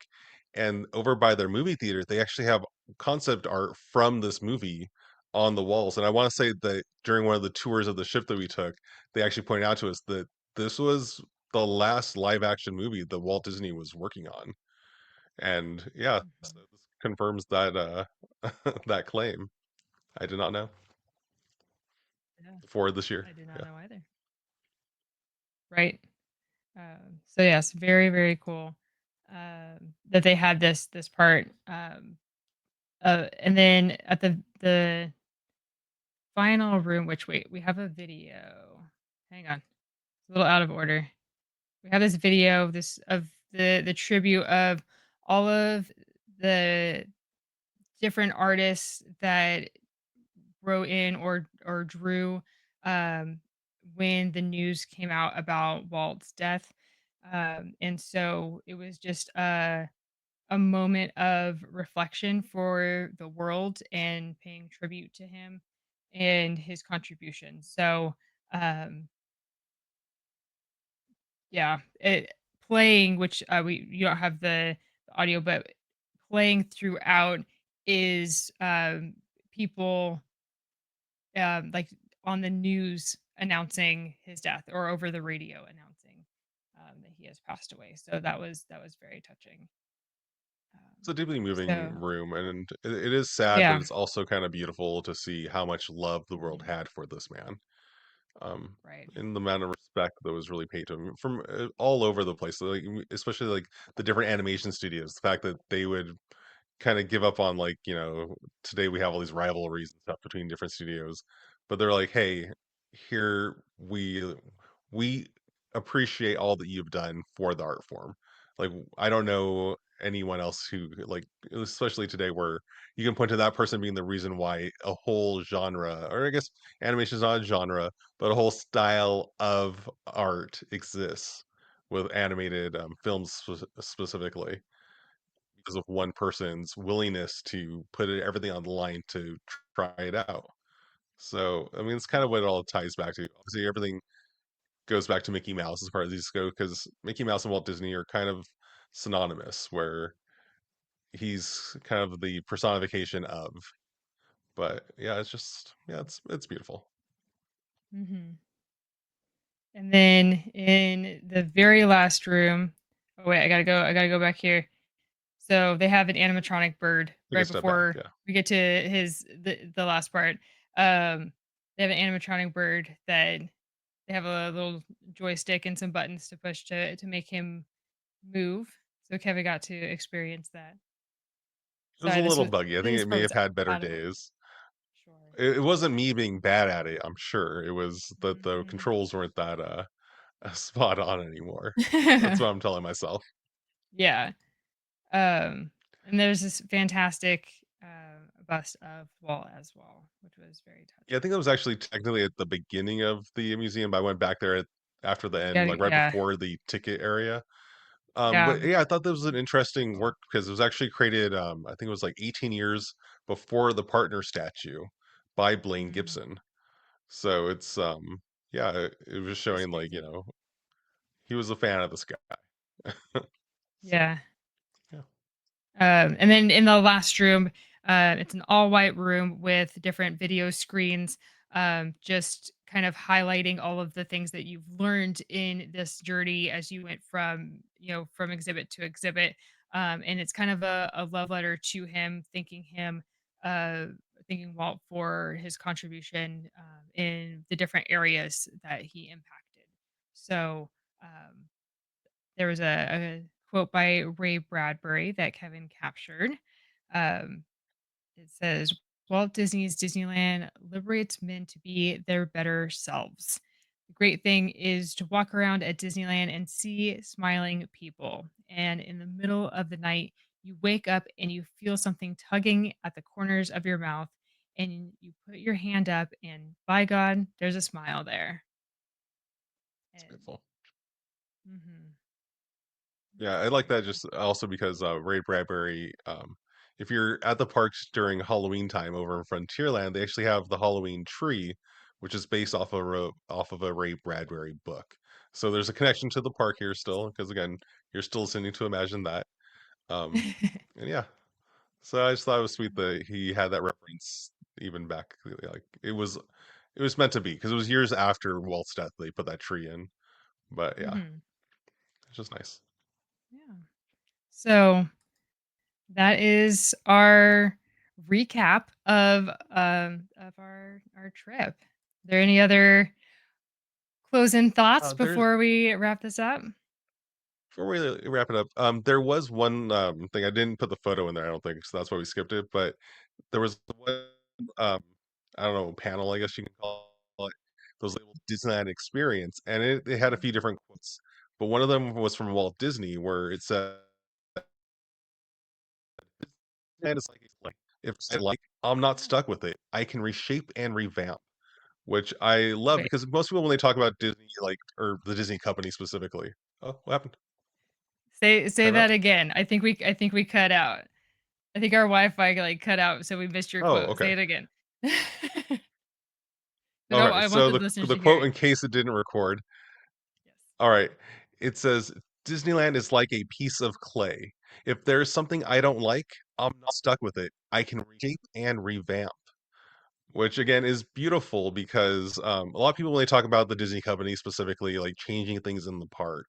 and over by their movie theater, they actually have concept art from this movie on the walls. And I want to say that during one of the tours of the ship that we took, they actually pointed out to us that this was the last live action movie that Walt Disney was working on. And yeah, Mhm. so this confirms that that claim. I did not know Yeah, for this year. I did not Yeah. know either. Right. So yes, very very cool that they had this part. And then at the final room, which wait, we have a video. Hang on, it's a little out of order. We have this video of this of the tribute of all of the different artists that wrote in or drew um, when the news came out about Walt's death. And so it was just a moment of reflection for the world and paying tribute to him and his contribution. So um, yeah, it playing, which we you don't have the audio, but playing throughout is people like on the news announcing his death or over the radio announcing that he has passed away. So that was very touching. It's a deeply moving So room, and it is sad, but yeah, it's also kind of beautiful to see how much love the world mhm, had for this man. Um, right. in the amount of respect that was really paid to him from all over the place, like especially like the different animation studios. The fact that they would kind of give up on like today we have all these rivalries and stuff between different studios, but they're like, hey, here we appreciate all that you've done for the art form. Like I don't know anyone else who like, especially today where you can point to that person being the reason why a whole genre, or I guess animation is not a genre, but a whole style of art exists with animated films specifically because of one person's willingness to put everything on the line to try it out. So, I mean, it's kind of what it all ties back to. Obviously, everything goes back to Mickey Mouse as far as these go, because Mickey Mouse and Walt Disney are kind of synonymous, where he's kind of the personification of. But yeah, it's just yeah, it's beautiful. Mhm. And then in the very last room, oh wait, I gotta go back here. So they have an animatronic bird Take a right step back, before yeah. we get to the last part. Um, they have an animatronic bird that they have a little joystick and some buttons to push to make him move. So Kevin got to experience that. It was a Sorry, little buggy. I think this it may part have was had better out of order. days. Sure. It wasn't me being bad at it, I'm sure. It was that the Mhm. controls weren't that spot on anymore. That's what I'm telling myself. Yeah. And there's this fantastic bust of Walt as well, which was very Yeah, I touching. think that was actually technically at the beginning of the museum, but I went back there after the end, like right Yeah, before the ticket area. yeah. But yeah, I thought that was an interesting work because it was actually created, I think it was like 18 years before the partner statue by Blaine Mm, Gibson. So it's yeah, it was that's showing like, crazy. he was a fan of this guy. So Yeah. yeah. And then in the last room, it's an all white room with different video screens, just kind of highlighting all of the things that you've learned in this journey as you went from, from exhibit to exhibit. And it's kind of a love letter to him, uh, thanking Walt for his contribution in the different areas that he impacted. So, um, there was a quote by Ray Bradbury that Kevin captured. Um, it says, Walt Disney's Disneyland liberates men to be their better selves. The great thing is to walk around at Disneyland and see smiling people. And in the middle of the night, you wake up and you feel something tugging at the corners of your mouth. And you put your hand up, and by God, there's a smile there. It's And beautiful. mhm, Yeah, I it's like very that just also because Ray Bradbury, if you're at the parks during Halloween time over in Frontierland, they actually have the Halloween tree, which is based off of a Ray Bradbury book. So there's a connection to the park here still, because again, you're still listening to Imagine That. Um, and yeah, so I just thought it was sweet that he had that reference even back, like it was meant to be because it was years after Walt's death they put that tree in. But yeah, Mhm. it's just nice. Yeah. So that is our recap of our trip. Are there any other closing thoughts There's before we wrap this up? Before we wrap it up, there was one thing I didn't put the photo in there. I don't think so. That's why we skipped it. But there was one, um, I don't know, panel. I guess you can call it those labeled Disneyland Experience, and it had a few Mm. different quotes. But one of them was from Walt Disney, where it said, "And it's like if I like, I'm not Yeah. stuck with it. I can reshape and revamp." Which I love Wait, because most people when they talk about Disney, like or the Disney company specifically, oh, what happened? say Time that out. again. I think we cut out. I think our Wi-Fi like cut out, so we missed your Oh, quote. Say okay. it again. But Okay, I want so the listeners the to hear quote, it. in case it didn't record, Yes. all right, it says, "Disneyland is like a piece of clay. If there's something I don't like, I'm not stuck with it. I can reshape and revamp." Which again is beautiful because a lot of people when they talk about the Disney company specifically, like changing things in the park,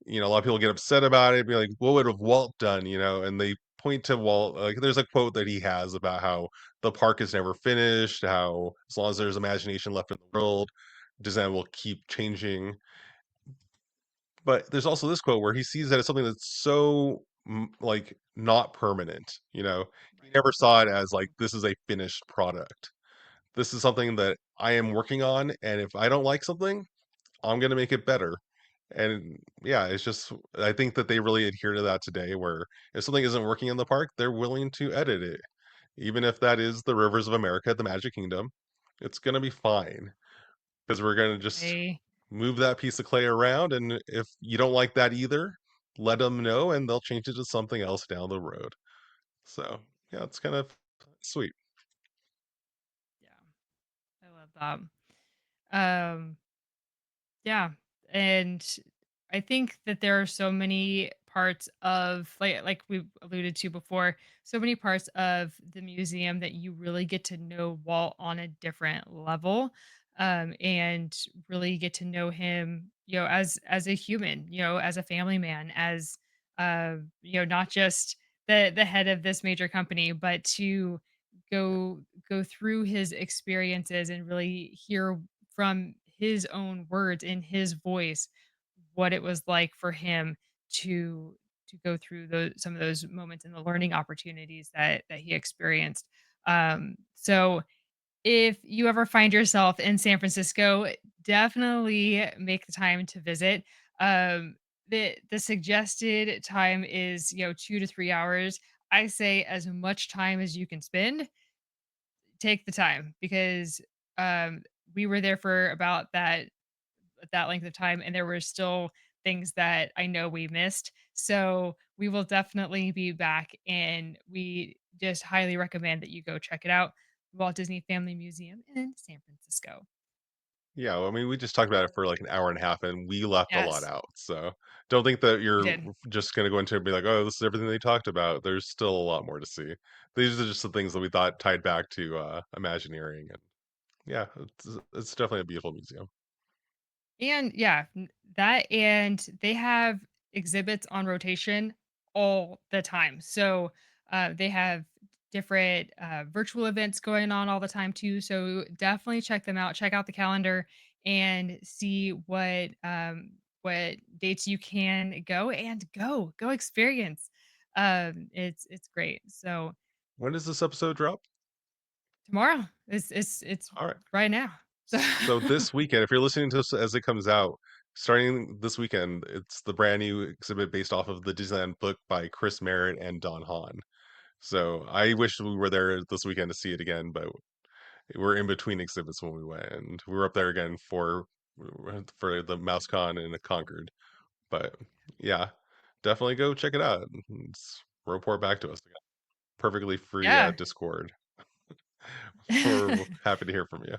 a lot of people get upset about it, be like, "What would have Walt done?" And they point to Walt. Like, there's a quote that he has about how the park is never finished, how as long as there's imagination left in the world, design will keep changing. But there's also this quote where he sees that as something that's so like not permanent. He Right. never saw it as like this is a finished product. This is something that I am working on, and if I don't like something, I'm gonna make it better. And yeah, it's just I think that they really adhere to that today where if something isn't working in the park, they're willing to edit it. Even if that is the rivers of America at the Magic Kingdom, it's gonna be fine because we're gonna just I move that piece of clay around, and if you don't like that either, let them know and they'll change it to something else down the road. So, yeah, it's kind of sweet. yeah, I love that. Yeah, and I think that there are so many parts of like we alluded to before, so many parts of the museum that you really get to know Walt on a different level, and really get to know him, as a human, as a family man, as not just the head of this major company, but to go through his experiences and really hear from his own words in his voice what it was like for him to go through some of those moments and the learning opportunities that he experienced. So if you ever find yourself in San Francisco, definitely make the time to visit. The suggested time is 2 to 3 hours. I say as much time as you can spend, take the time because um, we were there for about that length of time, and there were still things that I know we missed. So we will definitely be back, and we just highly recommend that you go check it out. Walt Disney Family Museum in San Francisco. Yeah, well, I mean, we just talked about it for like an hour and a half and we left a lot Yes, out. So don't think that we you're did. just going to go into it and be like, oh, this is everything they talked about. There's still a lot more to see. These are just the things that we thought tied back to Imagineering. And yeah, it's definitely a beautiful museum. And yeah, that and they have exhibits on rotation all the time. So they have different virtual events going on all the time too. So definitely check them out. Check out the calendar and see what dates you can go and go experience. It's great. So When does this episode drop? tomorrow it's All right. right now. So this weekend, if you're listening to this as it comes out, starting this weekend, it's the brand new exhibit based off of the Disneyland book by Chris Merritt and Don Hahn. So I wish we were there this weekend to see it again, but we're in between exhibits when we went, and we were up there again for the MouseCon and Concord. But yeah, definitely go check it out. Report back to us. Perfectly free Yeah. Discord. We're happy to hear from you.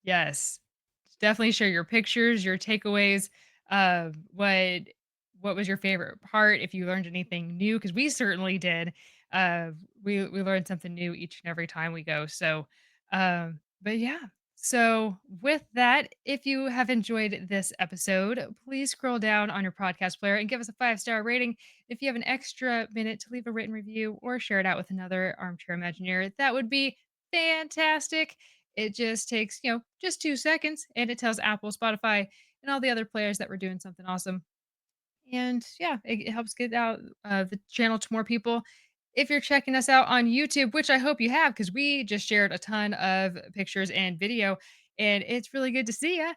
Yes. Definitely share your pictures, your takeaways, what was your favorite part, if you learned anything new, because we certainly did. Uh, we learned something new each and every time we go. So, but yeah. So with that, if you have enjoyed this episode, please scroll down on your podcast player and give us a 5-star rating. If you have an extra minute to leave a written review or share it out with another armchair Imagineer, that would be fantastic. It just takes, just 2 seconds, and it tells Apple, Spotify, and all the other players that we're doing something awesome. And yeah, it helps get out the channel to more people. If you're checking us out on YouTube, which I hope you have, because we just shared a ton of pictures and video, and it's really good to see you.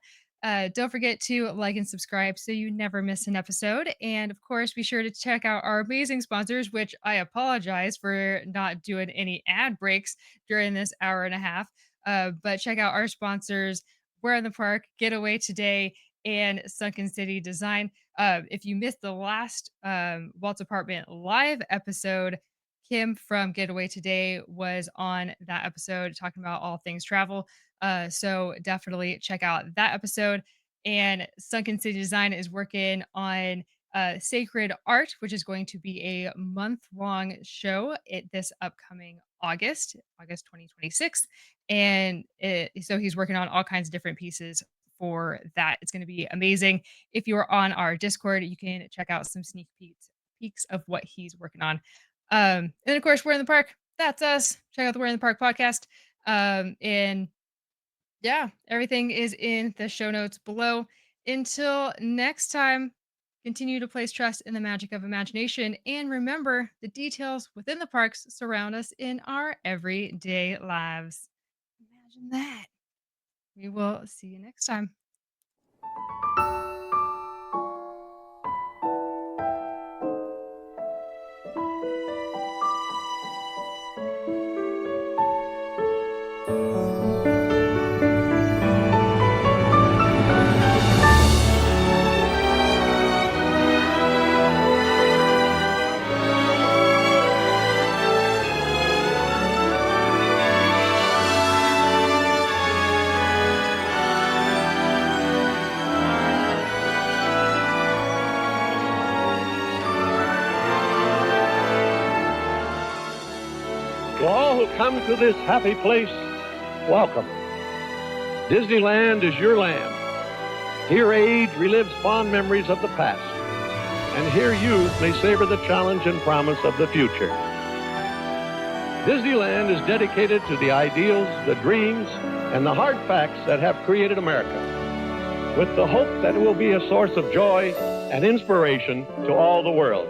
Don't forget to like and subscribe so you never miss an episode. And of course, be sure to check out our amazing sponsors, which I apologize for not doing any ad breaks during this hour and a half. But check out our sponsors: We're in the Park, Getaway Today, and Sunken City Design. If you missed the last Walt's Apartment live episode, Kim from Getaway Today was on that episode talking about all things travel. So definitely check out that episode. And Sunken City Design is working on Sacred Art, which is going to be a month-long show at this upcoming August 2026. And so he's working on all kinds of different pieces for that. It's going to be amazing. If you're on our Discord, you can check out some sneak peeks of what he's working on. And of course, We're in the Park. That's us. Check out the We're in the Park podcast. And yeah, everything is in the show notes below. Until next time, continue to place trust in the magic of imagination and remember the details within the parks surround us in our everyday lives. Imagine that. We will see you next time. To all who come to this happy place, welcome. Disneyland is your land. Here age relives fond memories of the past, and here youth may savor the challenge and promise of the future. Disneyland is dedicated to the ideals, the dreams, and the hard facts that have created America, with the hope that it will be a source of joy and inspiration to all the world.